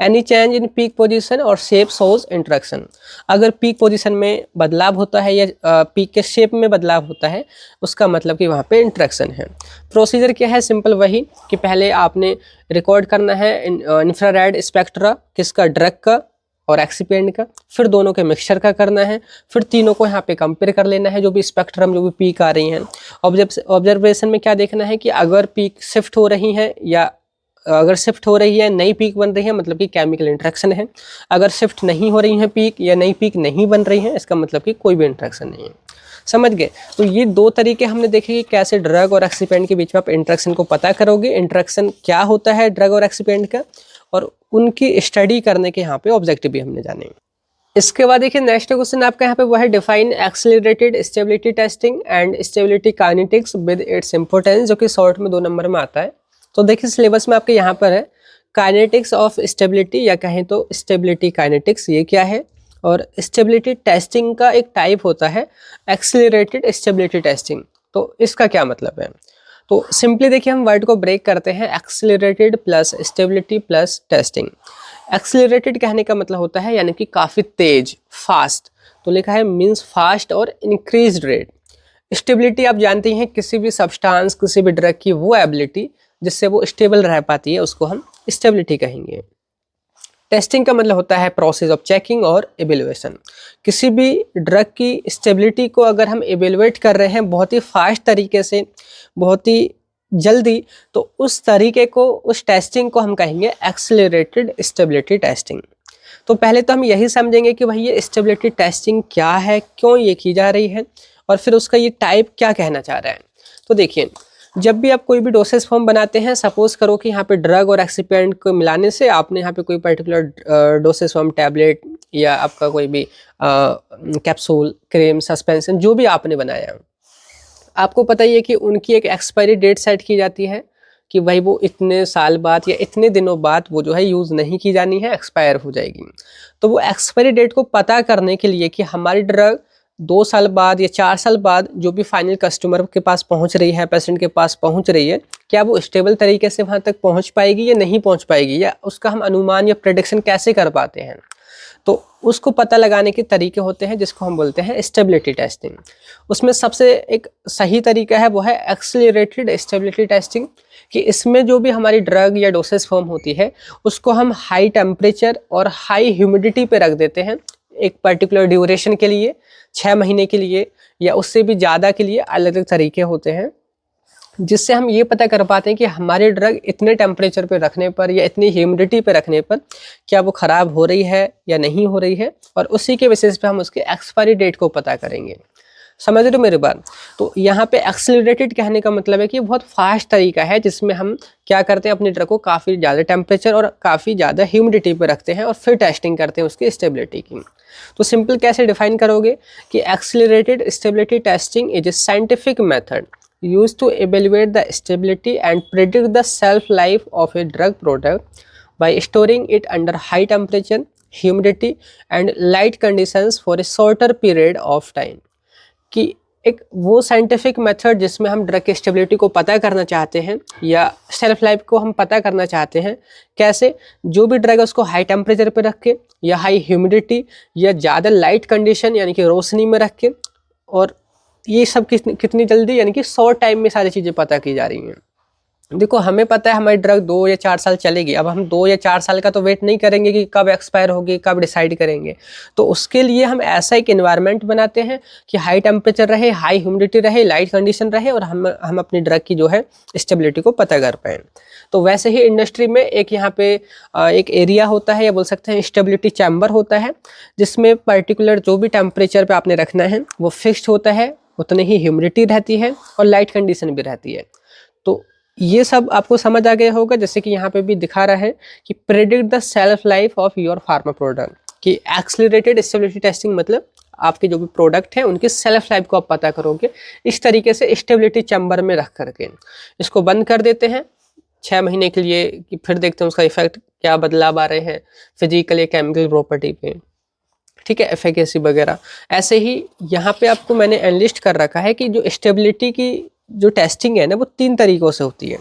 Any change in peak position और शेप शोज इंट्रैक्शन, अगर पीक पोजीशन में बदलाव होता है या पीक के शेप में बदलाव होता है उसका मतलब कि वहाँ पे इंट्रैक्शन है। प्रोसीजर क्या है, सिंपल वही कि पहले आपने रिकॉर्ड करना है इंफ्रारेड स्पेक्ट्रा, किसका, ड्रग का और एक्सीपेंट का, फिर दोनों के मिक्सचर का करना है, फिर तीनों को यहाँ पे कंपेयर कर लेना है, जो भी स्पेक्ट्रम जो भी पीक आ रही हैं। ऑब्जर्वेशन में क्या देखना है कि अगर पीक शिफ्ट हो रही है या अगर शिफ्ट हो रही है नई पीक बन रही है मतलब कि केमिकल इंट्रैक्शन है, अगर शिफ्ट नहीं हो रही है पीक या नई पीक नहीं बन रही है इसका मतलब कि कोई भी इंट्रैक्शन नहीं है। समझ गए। तो ये दो तरीके हमने देखे कि कैसे ड्रग और एक्सीपेंट के बीच में आप इंट्रैक्शन को पता करोगे, इंट्रैक्शन क्या होता है ड्रग और एक्सीपेंट का, और उनकी स्टडी करने के यहाँ पे ऑब्जेक्टिव भी हमने जाने। इसके बाद देखिए नेक्स्ट क्वेश्चन आपका यहाँ पे वो है define accelerated stability testing and stability kinetics with its importance, जो कि शॉर्ट में 2 नंबर में आता है। तो देखिए सिलेबस में आपके यहाँ पर है काइनेटिक्स ऑफ स्टेबिलिटी, या कहें तो स्टेबिलिटी काइनेटिक्स, ये क्या है, और स्टेबिलिटी टेस्टिंग का एक टाइप होता है एक्सेलरेटेड स्टेबिलिटी टेस्टिंग। तो इसका क्या मतलब है, तो सिंपली देखिए हम वर्ड को ब्रेक करते हैं, accelerated plus stability plus testing. Accelerated कहने का मतलब होता है यानी कि काफ़ी तेज, फास्ट, तो लिखा है मीन्स फास्ट और इंक्रीज रेट। स्टेबिलिटी आप जानते हैं किसी भी सब्सटेंस, किसी भी ड्रग की वो एबिलिटी जिससे वो स्टेबल रह पाती है उसको हम स्टेबिलिटी कहेंगे। टेस्टिंग का मतलब होता है प्रोसेस ऑफ चेकिंग और एवेल्युएशन। किसी भी ड्रग की स्टेबिलिटी को अगर हम एवेल्युएट कर रहे हैं बहुत ही फास्ट तरीके से, बहुत ही जल्दी, तो उस तरीके को, उस टेस्टिंग को हम कहेंगे एक्सेलरेटेड स्टेबिलिटी टेस्टिंग। तो पहले तो हम यही समझेंगे कि भाई ये स्टेबिलिटी टेस्टिंग क्या है, क्यों ये की जा रही है, और फिर उसका ये टाइप क्या कहना चाह रहा है। तो देखिए जब भी आप कोई भी डोसेज फॉर्म बनाते हैं, सपोज करो कि यहाँ पे ड्रग और एक्सीपेंट को मिलाने से आपने यहाँ पे कोई पर्टिकुलर डोसेज फॉर्म टैबलेट या आपका कोई भी कैप्सूल, क्रीम, सस्पेंशन जो भी आपने बनाया, आपको पता ही है कि उनकी एक एक्सपायरी डेट सेट की जाती है कि भाई वो इतने साल बाद या इतने दिनों बाद वो जो है यूज़ नहीं की जानी है, एक्सपायर हो जाएगी। तो वो एक्सपायरी डेट को पता करने के लिए कि हमारी ड्रग 2 साल बाद या 4 साल बाद जो भी फाइनल कस्टमर के पास पहुंच रही है, पेशेंट के पास पहुंच रही है, क्या वो स्टेबल तरीके से वहां तक पहुंच पाएगी या नहीं पहुंच पाएगी, या उसका हम अनुमान या प्रेडिक्शन कैसे कर पाते हैं। तो उसको पता लगाने के तरीके होते हैं जिसको हम बोलते हैं स्टेबिलिटी टेस्टिंग। उसमें सबसे एक सही तरीका है वो है एक्सेलरेटेड स्टेबिलिटी टेस्टिंग, कि इसमें जो भी हमारी ड्रग या डोसेज फॉर्म होती है उसको हम हाई टेम्परेचर और हाई ह्यूमिडिटी पे रख देते हैं एक पर्टिकुलर ड्यूरेशन के लिए, 6 महीने के लिए या उससे भी ज़्यादा के लिए। अलग अलग तरीके होते हैं जिससे हम ये पता कर पाते हैं कि हमारी ड्रग इतने टेम्परेचर पे रखने पर या इतनी ह्यूमिडिटी पे रखने पर क्या वो ख़राब हो रही है या नहीं हो रही है, और उसी के बेसिस पे हम उसके एक्सपायरी डेट को पता करेंगे। समझ रहे हो मेरी बात। तो यहाँ पे एक्सेलरेटेड कहने का मतलब है कि बहुत फास्ट तरीका है जिसमें हम क्या करते हैं, अपनी ड्रग को काफ़ी ज़्यादा टेम्परेचर और काफ़ी ज़्यादा ह्यूमिडिटी पे रखते हैं और फिर टेस्टिंग करते हैं उसकी स्टेबिलिटी की। तो सिंपल कैसे डिफाइन करोगे कि accelerated stability testing is a scientific method used to evaluate the stability and predict the shelf life of a drug product by storing it under high temperature, humidity and light conditions for a shorter period of time। कि एक वो scientific method जिसमें हम drug की stability को पता करना चाहते हैं या शेल्फ लाइफ को हम पता करना चाहते हैं। कैसे? जो भी ड्रग है उसको हाई टेम्परेचर पे रख के या हाई ह्यूमिडिटी या ज़्यादा लाइट कंडीशन यानी कि रोशनी में रख के, और ये सब कितनी जल्दी यानी कि शॉर्ट टाइम में सारी चीज़ें पता की जा रही हैं। देखो हमें पता है हमारी ड्रग 2 या 4 साल चलेगी, अब हम 2 या 4 साल का तो वेट नहीं करेंगे कि कब एक्सपायर होगी, कब डिसाइड करेंगे। तो उसके लिए हम ऐसा एक एनवायरनमेंट बनाते हैं कि हाई टेम्परेचर रहे, हाई ह्यूमिडिटी रहे, लाइट कंडीशन रहे और हम अपनी ड्रग की जो है स्टेबिलिटी को पता कर पाएँ। तो वैसे ही इंडस्ट्री में एक यहाँ पे एक एरिया होता है या बोल सकते हैं स्टेबिलिटी चैम्बर होता है, जिसमें पर्टिकुलर जो भी टेम्परेचर पे आपने रखना है वो फिक्स्ड होता है, उतनी ही ह्यूमिडिटी रहती है और लाइट कंडीशन भी रहती है। तो ये सब आपको समझ आ गया होगा। जैसे कि यहाँ पे भी दिखा रहा है कि predict the shelf life of your pharma product, कि एक्सेलरेटेड स्टेबिलिटी टेस्टिंग मतलब आपके जो भी प्रोडक्ट हैं उनकी सेल्फ लाइफ को आप पता करोगे इस तरीके से स्टेबिलिटी चैम्बर में रख करके। इसको बंद कर देते हैं 6 महीने के लिए, कि फिर देखते हैं उसका इफेक्ट क्या बदलाव आ रहे हैं फिजिकल या केमिकल प्रॉपर्टी पे, ठीक है, एफिकेसी वगैरह। ऐसे ही यहाँ पे आपको मैंने एनलिस्ट कर रखा है कि जो स्टेबिलिटी की जो टेस्टिंग है ना वो 3 तरीकों से होती है।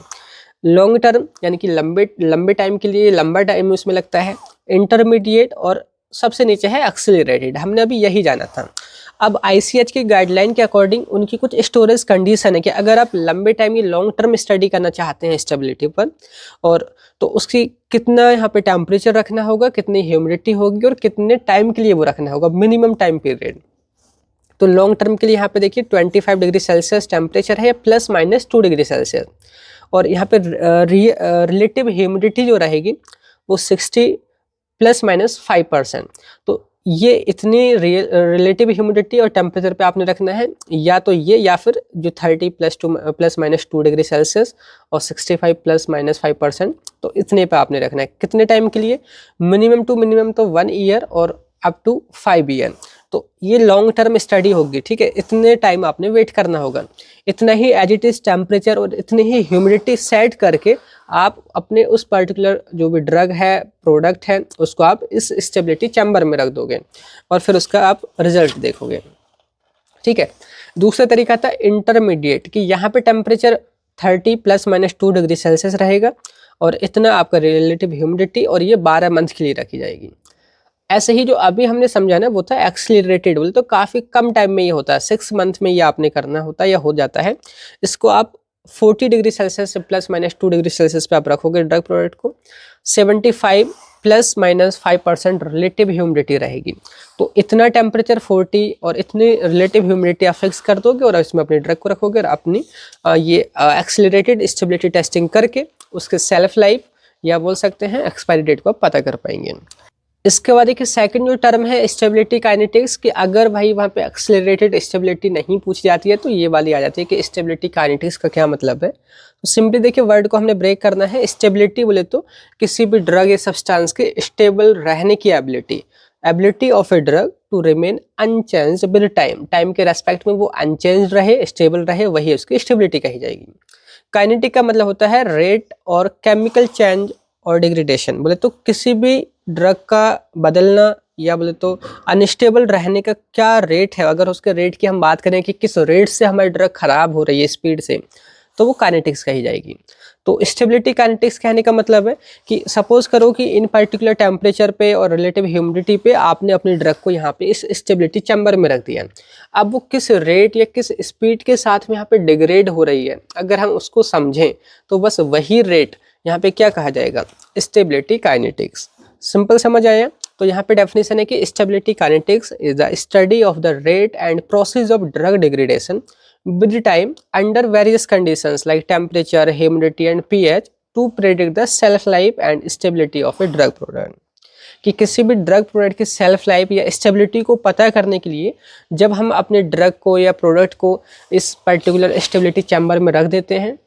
लॉन्ग टर्म यानी कि लंबे टाइम के लिए लंबा टाइम उसमें लगता है, इंटरमीडिएट और सबसे नीचे है एक्सेलरेटेड। हमने अभी यही जाना था। अब ICH की गाइडलाइन के अकॉर्डिंग उनकी कुछ स्टोरेज कंडीशन है कि अगर आप लंबे टाइम की लॉन्ग टर्म स्टडी करना चाहते हैं स्टेबिलिटी पर, और तो उसकी कितना यहाँ पे टेम्परेचर रखना होगा, कितनी ह्यूमिडिटी होगी और कितने टाइम के लिए वो रखना होगा, मिनिमम टाइम पीरियड। तो लॉन्ग टर्म के लिए यहाँ पे देखिए 25 डिग्री सेल्सियस टेम्परेचर है ±2 डिग्री सेल्सियस, और यहाँ पे रिलेटिव ह्यूमिडिटी जो रहेगी वो 60 ±5%। तो ये इतनी रिलेटिव ह्यूमिडिटी और टेम्परेचर पे आपने रखना है, या तो ये या फिर जो 30 ±2 डिग्री सेल्सियस और 65 ±5%, तो इतने पे आपने रखना है। कितने टाइम के लिए? मिनिमम टू मिनिमम तो 1 ईयर और अप टू 5 ईयर। तो ये लॉन्ग टर्म स्टडी होगी, ठीक है। इतने टाइम आपने वेट करना होगा, इतना ही एज इट इज टेम्परेचर और इतनी ही ह्यूमिडिटी सेट करके आप अपने उस पर्टिकुलर जो भी ड्रग है, प्रोडक्ट है, उसको आप इस स्टेबिलिटी चैम्बर में रख दोगे और फिर उसका आप रिजल्ट देखोगे, ठीक है। दूसरा तरीका था इंटरमीडिएट, कि यहाँ पे टेम्परेचर 30 ±2 डिग्री सेल्सियस रहेगा और इतना आपका रिलेटिव ह्यूमिडिटी, और ये 12 मंथ के लिए रखी जाएगी। ऐसे ही जो अभी हमने समझा ना वो था एक्सेलरेटेड, बोले तो काफ़ी कम टाइम में ये होता है, 6 मंथ में ये आपने करना होता है या हो जाता है। इसको आप 40 डिग्री सेल्सियस से ±2 डिग्री सेल्सियस पे आप रखोगे ड्रग प्रोडक्ट को, 75 ±5% रिलेटिव ह्यूमिडिटी रहेगी। तो इतना टेम्परेचर 40 और इतनी रिलेटिव ह्यूमिडिटी आप फिक्स कर दोगे और इसमें अपनी ड्रग को रखोगे और अपनी ये एक्सेलरेटेड स्टेबिलिटी टेस्टिंग करके उसके सेल्फ लाइफ या बोल सकते हैं एक्सपायरी डेट को आप पता कर पाएंगे। इसके बाद एक सेकंड जो टर्म है स्टेबिलिटी काइनेटिक्स, कि अगर भाई वहाँ पे एक्सेलरेटेड स्टेबिलिटी नहीं पूछी जाती है तो ये वाली आ जाती है कि स्टेबिलिटी काइनेटिक्स का क्या मतलब है। तो सिंपली देखिए वर्ड को हमने ब्रेक करना है। स्टेबिलिटी बोले तो किसी भी ड्रग या सब्सटेंस के स्टेबल रहने की ability of a drug to remain unchanged with time के रेस्पेक्ट में वो अनचेंज्ड रहे, स्टेबल रहे, वही उसकी स्टेबिलिटी कही जाएगी। काइनेटिक का मतलब होता है रेट और केमिकल चेंज और डिग्रेडेशन। बोले तो किसी भी ड्रग का बदलना या बोले तो अनस्टेबल रहने का क्या रेट है, अगर उसके रेट की हम बात करें कि किस रेट से हमारी ड्रग खराब हो रही है स्पीड से, तो वो काइनेटिक्स कही जाएगी। तो स्टेबिलिटी काइनेटिक्स कहने का मतलब है कि सपोज करो कि इन पर्टिकुलर टेम्परेचर पे और रिलेटिव ह्यूमिडिटी पे आपने अपनी ड्रग को यहाँ पे इस स्टेबिलिटी चैम्बर में रख दिया। अब वो किस रेट या किस स्पीड के साथ में यहाँ पे डिग्रेड हो रही है, अगर हम उसको समझें तो बस वही रेट यहाँ पे क्या कहा जाएगा, स्टेबिलिटी काइनेटिक्स। सिंपल समझ आया। तो यहाँ पे डेफिनेशन है कि stability kinetics is the study of the rate and process of drug degradation with the time under various conditions like temperature, humidity and pH to predict the shelf life and stability of a drug product। कि किसी भी drug product की self life या stability को पता करने के लिए जब हम अपने ड्रग को या प्रोडक्ट को इस पर्टिकुलर स्टेबिलिटी चैम्बर में रख देते हैं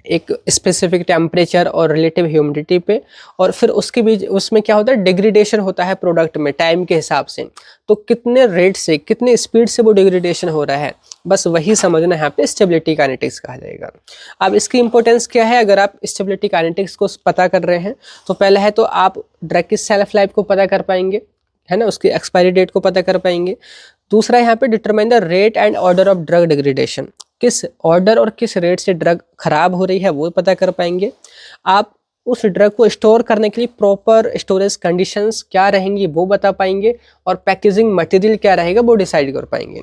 एक स्पेसिफिक टेम्परेचर और रिलेटिव ह्यूमिडिटी पे, और फिर उसके बीच उसमें क्या होता है, डिग्रेडेशन होता है प्रोडक्ट में टाइम के हिसाब से, तो कितने रेट से कितने स्पीड से वो डिग्रेडेशन हो रहा है, बस वही समझना यहाँ पे स्टेबिलिटी काइनेटिक्स कहा जाएगा। अब इसकी इंपॉर्टेंस क्या है, अगर आप स्टेबिलिटी काइनेटिक्स को पता कर रहे हैं तो पहला है तो आप ड्रग की सेल्फ लाइफ को पता कर पाएंगे, है ना, उसकी एक्सपायरी डेट को पता कर पाएंगे। दूसरा यहाँ पे determine the rate and order of drug degradation, किस ऑर्डर और किस रेट से ड्रग खराब हो रही है वो पता कर पाएंगे। आप उस ड्रग को स्टोर करने के लिए प्रॉपर स्टोरेज कंडीशंस क्या रहेंगी वो बता पाएंगे, और पैकेजिंग मटेरियल क्या रहेगा वो डिसाइड कर पाएंगे।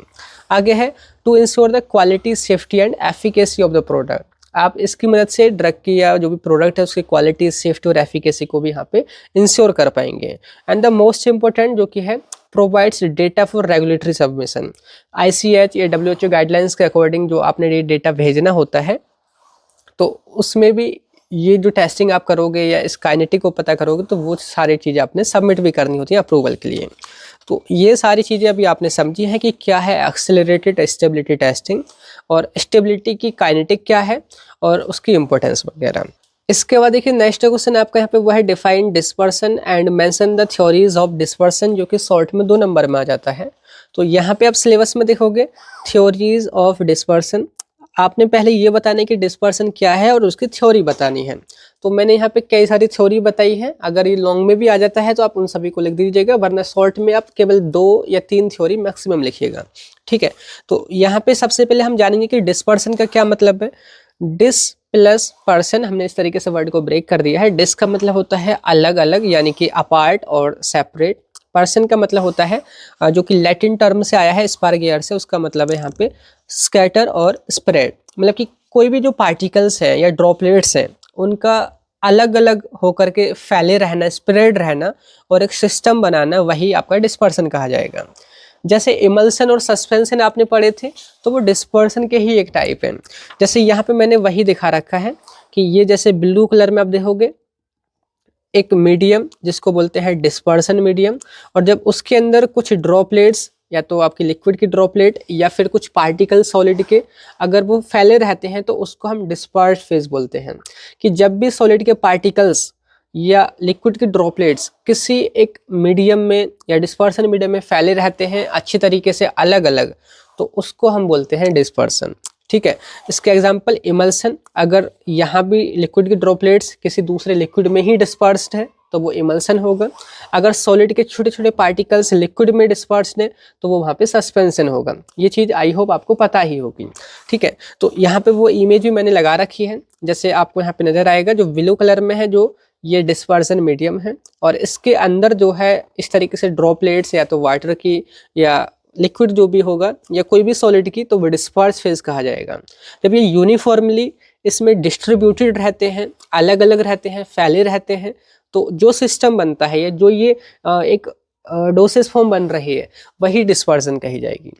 आगे है to ensure the quality, safety and efficacy of the product, आप इसकी मदद से ड्रग की या जो भी प्रोडक्ट है उसकी क्वालिटी, सेफ्टी और एफिकेसी को भी यहाँ पे इंश्योर कर पाएंगे। एंड द मोस्ट इंपॉर्टेंट जो कि है provides data for regulatory submission, ICH या WHO गाइडलाइंस के अकॉर्डिंग जो आपने ये डेटा भेजना होता है, तो उसमें भी ये जो टेस्टिंग आप करोगे या इस काइनेटिक को पता करोगे तो वो सारी चीज़ें आपने सबमिट भी करनी होती है अप्रूवल के लिए। तो ये सारी चीज़ें अभी आपने समझी हैं कि क्या है एक्सेलरेटेड स्टेबिलिटी टेस्टिंग और स्टेबिलिटी की काइनेटिक क्या है और उसकी इंपॉर्टेंस वगैरह। इसके बाद देखिए नेक्स्ट क्वेश्चन आपका यहाँ पे वो है define dispersion and mention the theories of dispersion, जो कि शॉर्ट में 2 नंबर में आ जाता है। तो यहाँ पे आप सिलेबस में देखोगे थ्योरीज ऑफ डिस्पर्सन, आपने पहले ये बताने की डिस्पर्सन क्या है और उसकी थ्योरी बतानी है। तो मैंने यहाँ पे कई सारी थ्योरी बताई है, अगर ये लॉन्ग में भी आ जाता है तो आप उन सभी को लिख दीजिएगा, वरना शॉर्ट में आप केवल 2 या 3 थ्योरी मैक्सिमम लिखिएगा, ठीक है। तो यहाँ पे सबसे पहले हम जानेंगे कि डिस्पर्सन का क्या मतलब है। डिस प्लस पर्सन, हमने इस तरीके से वर्ड को ब्रेक कर दिया है। डिस का मतलब होता है अलग अलग, यानी कि अपार्ट और सेपरेट। पर्सन का मतलब होता है जो कि लैटिन टर्म से आया है स्पार्गियर से, उसका मतलब है यहाँ पे स्कैटर और स्प्रेड, मतलब कि कोई भी जो पार्टिकल्स हैं या ड्रॉपलेट्स हैं उनका अलग अलग होकर के फैले रहना, स्प्रेड रहना और एक सिस्टम बनाना, वही आपका डिस्पर्सन कहा जाएगा। जैसे इमल्सन और सस्पेंशन आपने पढ़े थे तो वो डिस्पर्सन के ही एक टाइप है। जैसे यहाँ पे मैंने वही दिखा रखा है कि ये जैसे ब्लू कलर में आप देखोगे एक मीडियम जिसको बोलते हैं डिस्पर्सन मीडियम, और जब उसके अंदर कुछ ड्रॉपलेट्स या तो आपकी लिक्विड की ड्रॉपलेट या फिर कुछ पार्टिकल सॉलिड के अगर वो फैले रहते हैं तो उसको हम डिस्पर्स फेज बोलते हैं। कि जब भी सॉलिड के पार्टिकल्स या लिक्विड की ड्रॉपलेट्स किसी एक मीडियम में या डिस्पर्सन मीडियम में फैले रहते हैं अच्छी तरीके से अलग अलग, तो उसको हम बोलते हैं डिस्पर्सन, ठीक है। इसके एग्जांपल इमल्सन, अगर यहाँ भी लिक्विड की ड्रॉपलेट्स किसी दूसरे लिक्विड में ही डिस्पर्स्ड है तो वो इमल्सन होगा। अगर सॉलिड के छोटे छोटे पार्टिकल्स लिक्विड में डिस्पर्स्ड है तो वो वहाँ पे सस्पेंशन होगा। ये चीज़ आई होप आपको पता ही होगी, ठीक है। तो यहाँ पे वो इमेज भी मैंने लगा रखी है, जैसे आपको यहाँ पे नजर आएगा जो ब्लू कलर में है, जो ये डिस्पर्सन मीडियम है, और इसके अंदर जो है इस तरीके से ड्रॉपलेट्स या तो वाटर की या लिक्विड जो भी होगा या कोई भी सॉलिड की, तो वो डिस्पर्स फेज कहा जाएगा। जब ये यूनिफॉर्मली इसमें डिस्ट्रीब्यूटेड रहते हैं, अलग अलग रहते हैं, फैले रहते हैं, तो जो सिस्टम बनता है या जो ये एक डोसेस फॉर्म बन रही है वही डिस्पर्सन कही जाएगी।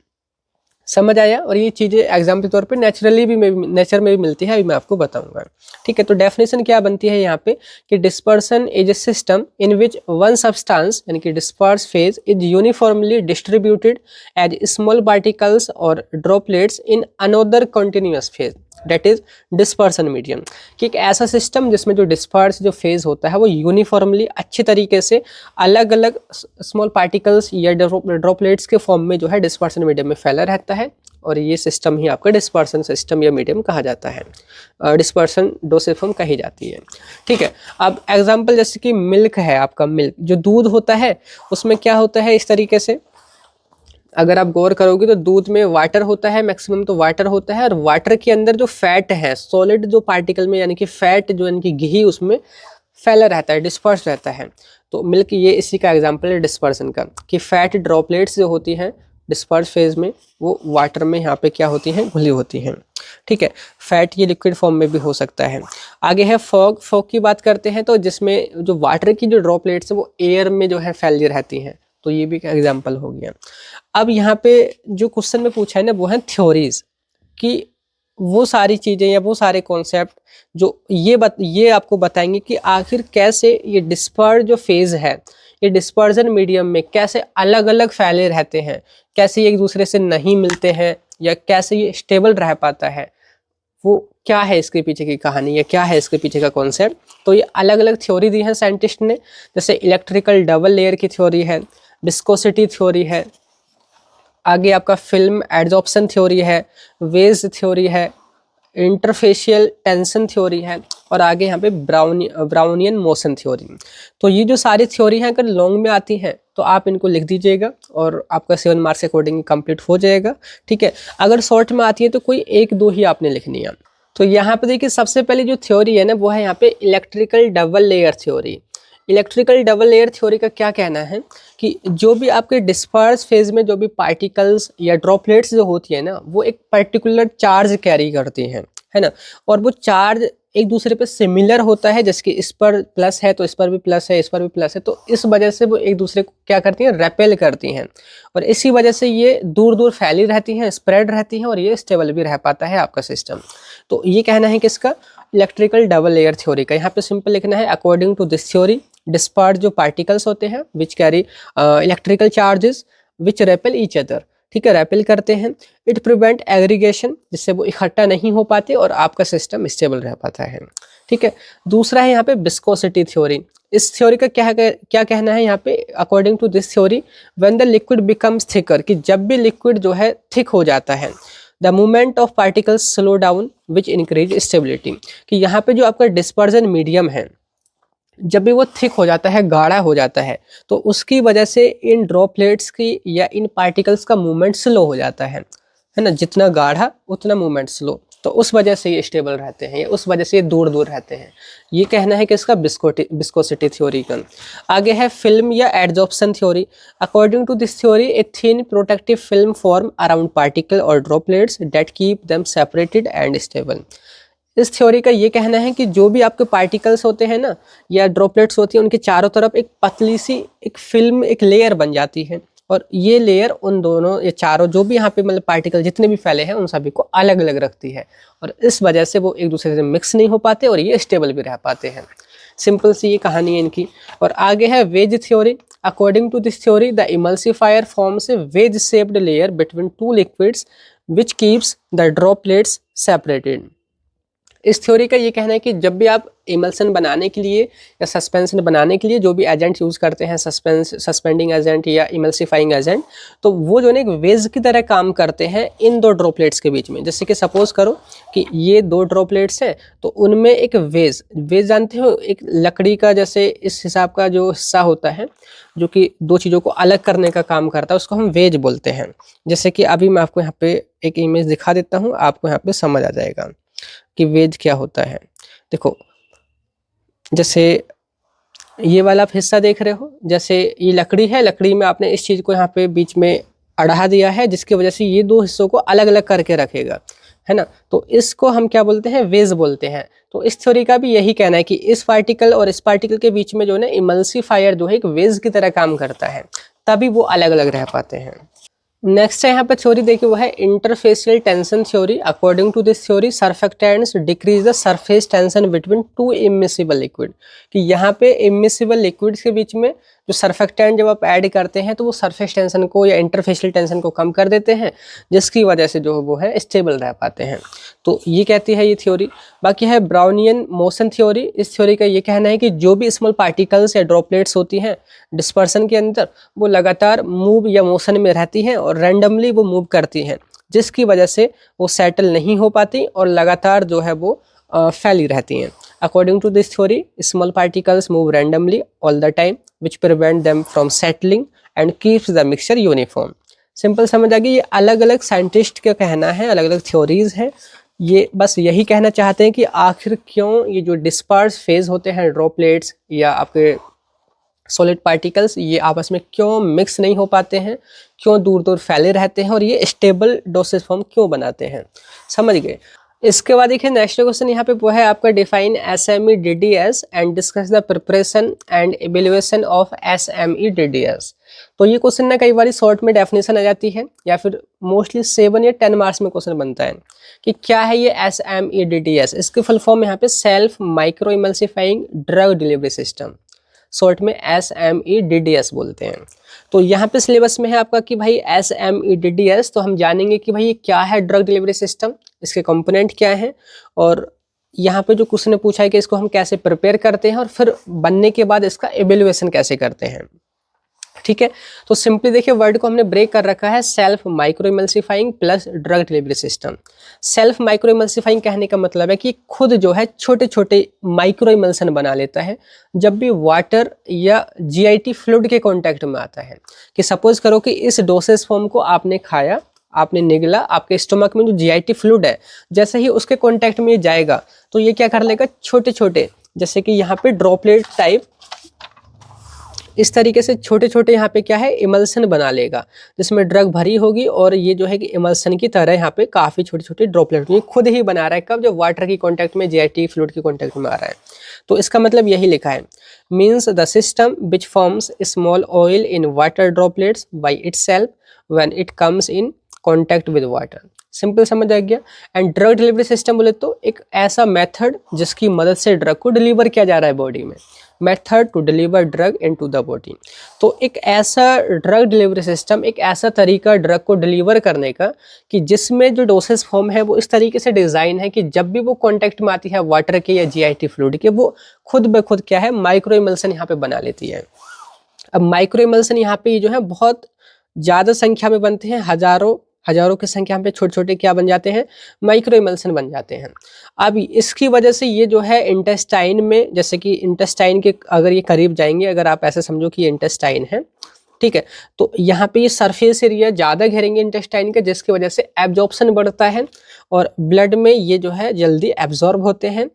समझ आया। और ये चीज़ें एग्जाम के तौर पे नेचुरली भी नेचर में भी मिलती है, अभी मैं आपको बताऊंगा, ठीक है। तो डेफिनेशन क्या बनती है यहाँ पे कि dispersion is a system in which one substance यानी कि disperse phase is uniformly distributed as small particles और droplets in another continuous phase, that is dispersion medium. कि एक ऐसा सिस्टम जिसमें जो डिस्पर्स जो फेज होता है वो यूनिफॉर्मली अच्छे तरीके से अलग अलग स्मॉल पार्टिकल्स या ड्रॉपलेट्स के फॉर्म में जो है डिस्पर्सन मीडियम में फैला रहता है, और ये सिस्टम ही आपका डिस्पर्सन सिस्टम या मीडियम कहा जाता है, डिस्पर्सन डोसिफॉर्म कही जाती है। ठीक है, अब एग्जांपल जैसे कि मिल्क है, आपका मिल्क जो दूध होता है उसमें क्या होता है, इस तरीके से अगर आप गौर करोगे तो दूध में वाटर होता है, मैक्सिमम तो वाटर होता है, और वाटर के अंदर जो फैट है, सॉलिड जो पार्टिकल में यानी कि फैट जो यानी कि घी उसमें फैला रहता है, डिस्पर्स रहता है। तो मिल्क ये इसी का एग्जांपल है डिस्पर्सन का, कि फैट ड्रॉपलेट्स जो होती हैं डिस्पर्स फेज में वो वाटर में यहाँ पे क्या होती हैं, घुली होती हैं। ठीक है, फैट ये लिक्विड फॉर्म में भी हो सकता है। आगे है फॉग। फॉग की बात करते हैं तो जिसमें जो वाटर की जो ड्रॉपलेट्स है वो एयर में जो है फैली रहती हैं, तो ये भी एग्जाम्पल हो गया। अब यहाँ पे जो क्वेश्चन में पूछा है ना वो है थ्योरीज, कि वो सारी चीज़ें या वो सारे कॉन्सेप्ट जो ये आपको बताएंगे कि आखिर कैसे ये डिस्पर्स जो फेज है, ये डिस्पर्जन मीडियम में कैसे अलग अलग फैले रहते हैं, कैसे ये एक दूसरे से नहीं मिलते हैं, या कैसे ये स्टेबल रह पाता है, वो क्या है इसके पीछे की कहानी या क्या है इसके पीछे का कॉन्सेप्ट। तो ये अलग अलग थ्योरी दी है साइंटिस्ट ने, जैसे इलेक्ट्रिकल डबल लेयर की थ्योरी है, विस्कोसिटी थ्योरी है, आगे आपका फिल्म एडजॉर्प्शन थ्योरी है, वेज थ्योरी है, इंटरफेशियल टेंशन थ्योरी है, और आगे यहाँ पे ब्राउनियन मोशन थ्योरी। तो ये जो सारी थ्योरी हैं अगर लॉन्ग में आती हैं तो आप इनको लिख दीजिएगा और आपका 7 मार्क्स अकॉर्डिंग कंप्लीट हो जाएगा। ठीक है, अगर शॉर्ट में आती है तो कोई 1-2 ही आपने लिखनी है। तो यहाँ पे देखिए सबसे पहले जो थ्योरी है ना वो है यहाँ पे electrical double layer theory. Electrical double layer theory का क्या कहना है कि जो भी आपके डिस्पर्स फेज में जो भी पार्टिकल्स या ड्रॉपलेट्स जो होती है ना वो एक पर्टिकुलर चार्ज कैरी करती हैं, है ना, और वो चार्ज एक दूसरे पे सिमिलर होता है, जैसे कि इस पर प्लस है तो इस पर भी प्लस है, इस पर भी प्लस है, तो इस वजह से वो एक दूसरे को क्या करती हैं, रेपेल करती हैं, और इसी वजह से ये दूर दूर फैली रहती हैं, स्प्रेड रहती हैं, और ये स्टेबल भी रह पाता है आपका सिस्टम। तो ये कहना है किसका, इलेक्ट्रिकल डबल लेयर थ्योरी का। यहाँ पे सिंपल लिखना है according to this theory disperse जो पार्टिकल्स होते हैं which carry electrical charges which repel each other. ठीक है, रेपेल करते हैं, इट प्रिवेंट एग्रीगेशन जिससे वो इकट्ठा नहीं हो पाते और आपका सिस्टम स्टेबल रह पाता है। ठीक है, दूसरा है यहाँ पे विस्कोसिटी थ्योरी। इस थ्योरी का क्या कहना है यहाँ पे, according to this theory when the liquid becomes thicker, कि जब भी लिक्विड जो है थिक हो जाता है, the movement of particles slow down which increase stability, कि यहाँ पे जो आपका डिस्पर्जन मीडियम है जब भी वो थिक हो जाता है, गाढ़ा हो जाता है, तो उसकी वजह से इन ड्रॉपलेट्स की या इन पार्टिकल्स का मूवमेंट स्लो हो जाता है ना, जितना गाढ़ा उतना मूवमेंट स्लो, तो उस वजह से ये स्टेबल रहते हैं, उस वजह से ये दूर दूर रहते हैं। ये कहना है कि इसका विस्कोसिटी थ्योरी का। आगे है फिल्म या adsorption theory. According to this theory a thin protective film form around particle और droplets that keep them separated and stable. इस थ्योरी का ये कहना है कि जो भी आपके पार्टिकल्स होते हैं ना या ड्रॉपलेट्स होती हैं उनके चारों तरफ एक पतली सी एक फिल्म, एक लेयर बन जाती है, और ये लेयर उन दोनों ये चारों जो भी यहाँ पे मतलब पार्टिकल जितने भी फैले हैं उन सभी को अलग अलग रखती है, और इस वजह से वो एक दूसरे से मिक्स नहीं हो पाते और ये स्टेबल भी रह पाते हैं। सिंपल सी ये कहानी है इनकी। और आगे है wedge theory. According to this theory the emulsifier forms a wedge shaped layer between two liquids which keeps the droplets separated. इस थ्योरी का ये कहना है कि जब भी आप इमल्सन बनाने के लिए या सस्पेंशन बनाने के लिए जो भी एजेंट यूज़ करते हैं, सस्पेंडिंग एजेंट या इमल्सिफाइंग एजेंट, तो वो जो है एक वेज की तरह काम करते हैं इन दो ड्रॉपलेट्स के बीच में। जैसे कि सपोज करो कि ये दो ड्रॉपलेट्स हैं तो उनमें एक वेज जानते हो, एक लकड़ी का जैसे इस हिसाब का जो हिस्सा होता है जो कि दो चीज़ों को अलग करने का काम करता है, उसको हम वेज बोलते हैं। जैसे कि अभी मैं आपको यहाँ पे एक इमेज दिखा देता हूँ, आपको यहाँ पे समझ आ जाएगा कि वेज क्या होता है। देखो जैसे ये वाला आप हिस्सा देख रहे हो, जैसे ये लकड़ी है, लकड़ी में आपने इस चीज़ को यहाँ पे बीच में अड़ा दिया है जिसकी वजह से ये दो हिस्सों को अलग अलग करके रखेगा, है ना, तो इसको हम क्या बोलते हैं, वेज बोलते हैं। तो इस थ्योरी का भी यही कहना है कि इस पार्टिकल और इस पार्टिकल के बीच में जो है ना इमल्सिफायर जो है एक वेज की तरह काम करता है, तभी वो अलग अलग रह पाते हैं। नेक्स्ट है यहाँ पे थ्योरी देखिए वो है interfacial tension theory. According to this theory surfactants decrease the surface tension between two immiscible liquid, कि यहाँ पे इमिसिबल लिक्विड्स के बीच में जो सर्फेक्टेंट जब आप ऐड करते हैं तो वो सरफेस टेंशन को या इंटरफेशियल टेंशन को कम कर देते हैं, जिसकी वजह से जो वो है स्टेबल रह पाते हैं। तो ये कहती है ये थ्योरी। बाकी है ब्राउनियन मोशन थ्योरी। इस थ्योरी का ये कहना है कि जो भी स्मॉल पार्टिकल्स या ड्रॉपलेट्स होती हैं डिस्पर्सन के अंदर वो लगातार मूव या मोशन में रहती हैं और रैंडमली वो मूव करती हैं, जिसकी वजह से वो सेटल नहीं हो पाती और लगातार जो है वो फैली रहती हैं। According to this theory, small particles move randomly all the time which prevent them from settling and keeps the mixture uniform. Simple समझ आ गई। ये अलग अलग साइंटिस्ट का कहना है, अलग अलग थ्योरीज हैं। ये बस यही कहना चाहते हैं कि आखिर क्यों ये जो डिस्पर्स फेज होते हैं ड्रॉपलेट्स या आपके सॉलिड पार्टिकल्स, ये आपस में क्यों मिक्स नहीं हो पाते हैं, क्यों दूर दूर फैले रहते हैं और ये स्टेबल डोसेज फॉर्म क्यों बनाते हैं। समझ गए। इसके बाद देखिए नेक्स्ट क्वेश्चन यहाँ पे वो है आपका define SME-DDS and discuss the preparation and evaluation of SME-DDS। तो ये क्वेश्चन ना कई बार शॉर्ट में डेफिनेशन आ जाती है या फिर मोस्टली 7 या 10 मार्क्स में क्वेश्चन बनता है कि क्या है ये SME-DDS। इसके फुल फॉर्म यहाँ पे self micro emulsifying drug delivery system, short में SME-DDS बोलते हैं। तो यहाँ पे सिलेबस में है आपका कि भाई SME-DDS, तो हम जानेंगे कि भाई ये क्या है ड्रग डिलीवरी सिस्टम, इसके कंपोनेंट क्या हैं, और यहाँ पे जो क्वेश्चन ने पूछा है कि इसको हम कैसे प्रिपेयर करते हैं और फिर बनने के बाद इसका इवेल्युएशन कैसे करते हैं। ठीक है, तो सिंपली देखिए वर्ड को हमने ब्रेक कर रखा है self micro emulsifying plus drug delivery system. Self micro emulsifying कहने का मतलब है कि खुद जो है छोटे छोटे माइक्रो इमल्सन बना लेता है जब भी वाटर या GIT फ्लूइड के कांटेक्ट में आता है। कि सपोज करो कि इस डोसेज फॉर्म को आपने खाया, आपने निगला, आपके स्टमक में जो GIT फ्लूइड है जैसे ही उसके कांटेक्ट में जाएगा तो ये क्या कर लेगा, छोटे छोटे जैसे कि यहाँ पे ड्रॉपलेट टाइप इस तरीके से छोटे छोटे यहाँ पे क्या है इमल्सन बना लेगा जिसमें ड्रग भरी होगी और ये जो है कि इमल्सन की तरह यहाँ पे काफ़ी छोटे छोटे ड्रॉपलेट ये खुद ही बना रहा है। कब, जब वाटर की कांटेक्ट में GIT फ्लूइड की कांटेक्ट में आ रहा है। तो इसका मतलब यही लिखा है, means the system which forms small oil in water droplets by itself when it comes in contact with water. Simple समझ आ गया। एंड ड्रग डिलीवरी सिस्टम बोले तो एक ऐसा मेथड जिसकी मदद से ड्रग को डिलीवर किया जा रहा है बॉडी में, method to deliver drug into the body. तो एक ऐसा ड्रग डिलीवरी सिस्टम, एक ऐसा तरीका ड्रग को डिलीवर करने का कि जिसमें जो डोसेज फॉर्म है वो इस तरीके से डिज़ाइन है कि जब भी वो कांटेक्ट में आती है वाटर के या GIT फ्लूइड के, वो खुद ब खुद क्या है माइक्रो इमल्सन यहाँ पे बना लेती है। अब माइक्रो इमल्सन यहाँ पे जो है बहुत ज़्यादा संख्या में बनते हैं, हजारों की संख्या पे छोटे छोटे क्या बन जाते हैं, माइक्रो इमल्सन बन जाते हैं। अब इसकी वजह से ये जो है इंटेस्टाइन में, जैसे कि इंटेस्टाइन के अगर ये करीब जाएंगे, अगर आप ऐसे समझो कि ये इंटेस्टाइन है, ठीक है, तो यहाँ पे ये सरफेस एरिया ज़्यादा घेरेंगे इंटेस्टाइन के, जिसकी वजह से एब्जॉर्प्शन बढ़ता है और ब्लड में ये जो है जल्दी एब्जॉर्ब होते हैं,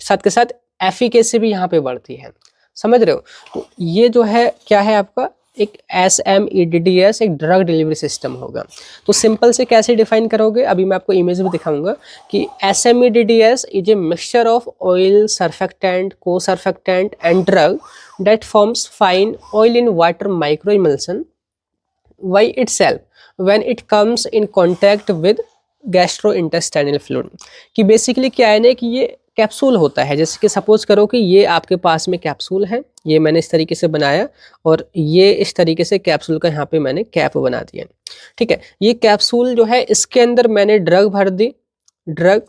साथ के साथ एफिकेसी भी यहाँ पे बढ़ती है। समझ रहे हो। तो ये जो है क्या है आपका एक SME-DDS एक ड्रग डिलीवरी सिस्टम होगा। तो सिंपल से कैसे डिफाइन करोगे, अभी मैं आपको इमेज में दिखाऊंगा कि SME-DDS is a mixture of oil, surfactant, cosurfactant and drug that forms fine oil in water microemulsion by itself when it comes in contact with gastrointestinal fluid। कि बेसिकली क्या है ना कि ये कैप्सूल होता है, जैसे कि सपोज करो कि ये आपके पास में कैप्सूल है, ये मैंने इस तरीके से बनाया और ये इस तरीके से कैप्सूल का यहाँ पे मैंने कैप बना दिया। ठीक है, ये कैप्सूल जो है इसके अंदर मैंने ड्रग भर दी, ड्रग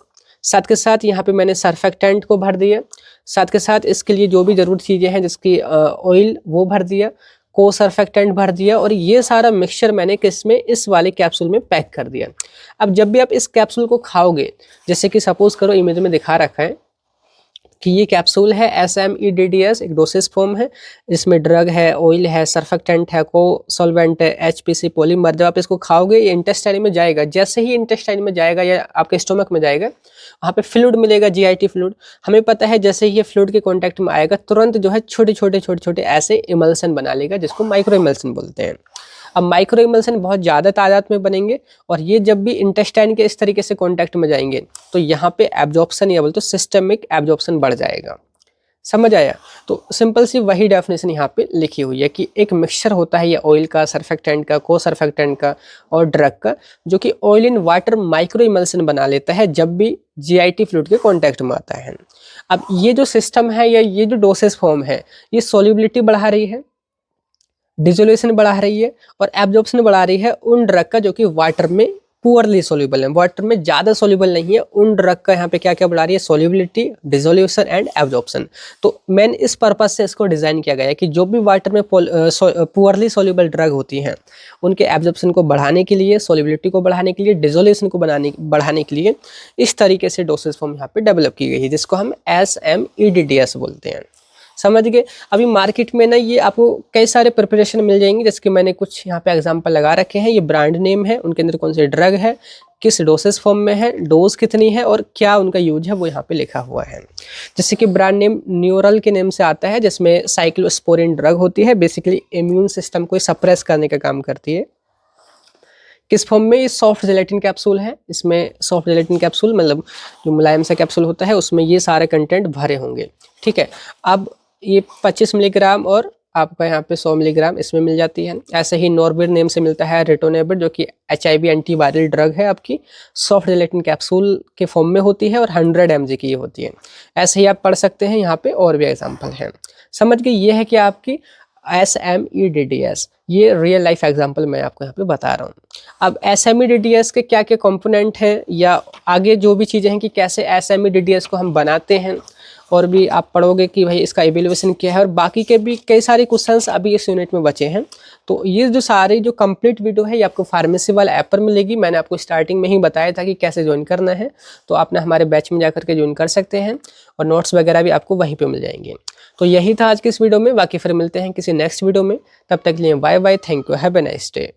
साथ के साथ यहाँ पे मैंने सर्फेक्टेंट को भर दिया, साथ के साथ इसके लिए जो भी ज़रूरत चीज़ें हैं जिसकी ऑयल वो भर दिया, को सर्फेक्टेंट भर दिया और ये सारा मिक्सचर मैंने किसमें, इस वाले कैप्सूल में पैक कर दिया। अब जब भी आप इस कैप्सूल को खाओगे, जैसे कि सपोज करो इमेज में दिखा रखा है कि ये कैप्सूल है SME-DDS एक डोसेज फॉर्म है, इसमें ड्रग है, ऑयल है, सर्फेक्टेंट है, को सॉल्वेंट है, HPC पॉलीमर। जब आप इसको खाओगे ये इंटेस्टाइन में जाएगा, जैसे ही इंटेस्टाइन में जाएगा या आपके स्टोमक में जाएगा वहाँ पे फ्लूइड मिलेगा, GIT फ्लूइड। हमें पता है जैसे ही ये फ्लूइड के कांटेक्ट में आएगा तुरंत जो है छोटे छोटे ऐसे इमल्सन बना लेगा जिसको माइक्रो इमल्सन बोलते हैं। अब माइक्रो इमल्सन बहुत ज़्यादा तादाद में बनेंगे और ये जब भी इंटेस्टाइन के इस तरीके से कांटेक्ट में जाएंगे तो यहाँ पे एब्जॉर्प्शन या बोलते तो सिस्टमिक एब्जॉर्प्शन बढ़ जाएगा। समझ आया। तो सिंपल सी वही डेफिनेशन यहाँ पे लिखी हुई है कि एक मिक्सचर होता है ये ऑयल का, सर्फेक्टेंट का, को सर्फेक्टेंट का और ड्रग का, जो कि oil in water micro emulsion बना लेता है जब भी GIT फ्लूइड के कांटेक्ट में आता है। अब ये जो सिस्टम है या ये जो डोसेज फॉर्म है ये सॉल्युबिलिटी बढ़ा रही है, डिसोल्यूशन बढ़ा रही है और एब्जॉर्प्शन बढ़ा रही है उन ड्रग का जो कि वाटर में पुअरली सोल्यूबल है, वाटर में ज़्यादा सोल्यूबल नहीं है, उन ड्रग का यहाँ पे क्या क्या बढ़ा रही है, सोल्यूबिलिटी, डिसोल्यूशन एंड एब्जॉर्प्शन। तो मेन इस पर्पज से इसको डिज़ाइन किया गया है कि जो भी वाटर में पुअरली सोल्यूबल ड्रग होती हैं उनके एब्जॉर्प्शन को बढ़ाने के लिए, सोल्यूबिलिटी को बढ़ाने के लिए, डिसोल्यूशन को बढ़ाने के लिए इस तरीके से डोसेज फॉर्म यहाँ पे डेवलप की गई है, जिसको हम SMEDDS बोलते हैं। समझ गए। अभी मार्केट में ना ये आपको कई सारे प्रिपरेशन मिल जाएंगे, जैसे कि मैंने कुछ यहाँ पे एग्जांपल लगा रखे हैं। ये ब्रांड नेम है, उनके अंदर कौन से ड्रग है, किस डोसेस फॉर्म में है, डोज कितनी है और क्या उनका यूज है, वो यहाँ पे लिखा हुआ है। जैसे कि ब्रांड नेम न्यूरल के नेम से आता है, जिसमें साइक्लोस्पोरिन ड्रग होती है, बेसिकली इम्यून सिस्टम को सप्रेस करने का काम करती है। किस फॉर्म में, ये सॉफ्ट जेलेटिन कैप्सूल है। इसमें सॉफ्ट जेलेटिन कैप्सूल मतलब जो मुलायम सा कैप्सूल होता है, उसमें ये सारे कंटेंट भरे होंगे। ठीक है, अब ये 25 मिलीग्राम और आपका यहाँ पे 100 मिलीग्राम इसमें मिल जाती है। ऐसे ही नॉर्बिर नेम से मिलता है रिटोनेबिर, जो कि HIV एंटीवायरल ड्रग है आपकी, सॉफ्ट जेलेटिन कैप्सूल के फॉर्म में होती है और 100 mg की होती है। ऐसे ही आप पढ़ सकते हैं, यहाँ पे और भी एग्जाम्पल हैं। समझ गए। ये है कि आपकी SMEDDS, ये रियल लाइफ एग्जांपल मैं आपको यहाँ पे बता रहा हूँ। अब SMEDDS के क्या क्या कंपोनेंट हैं या आगे जो भी चीज़ें हैं कि कैसे SMEDDS को हम बनाते हैं, और भी आप पढ़ोगे कि भाई इसका इवेल्युएशन क्या है, और बाकी के भी कई सारे क्वेश्चंस अभी इस यूनिट में बचे हैं। तो ये जो सारी जो कंप्लीट वीडियो है ये आपको फार्मेसी वाला ऐप पर मिलेगी। मैंने आपको स्टार्टिंग में ही बताया था कि कैसे ज्वाइन करना है, तो आपने हमारे बैच में जाकर के ज्वाइन कर सकते हैं और नोट्स वगैरह भी आपको वहीं पे मिल जाएंगे। तो यही था आज की इस वीडियो में, बाकी फिर मिलते हैं किसी नेक्स्ट वीडियो में। तब तक के लिए bye bye, thank you, have a nice day.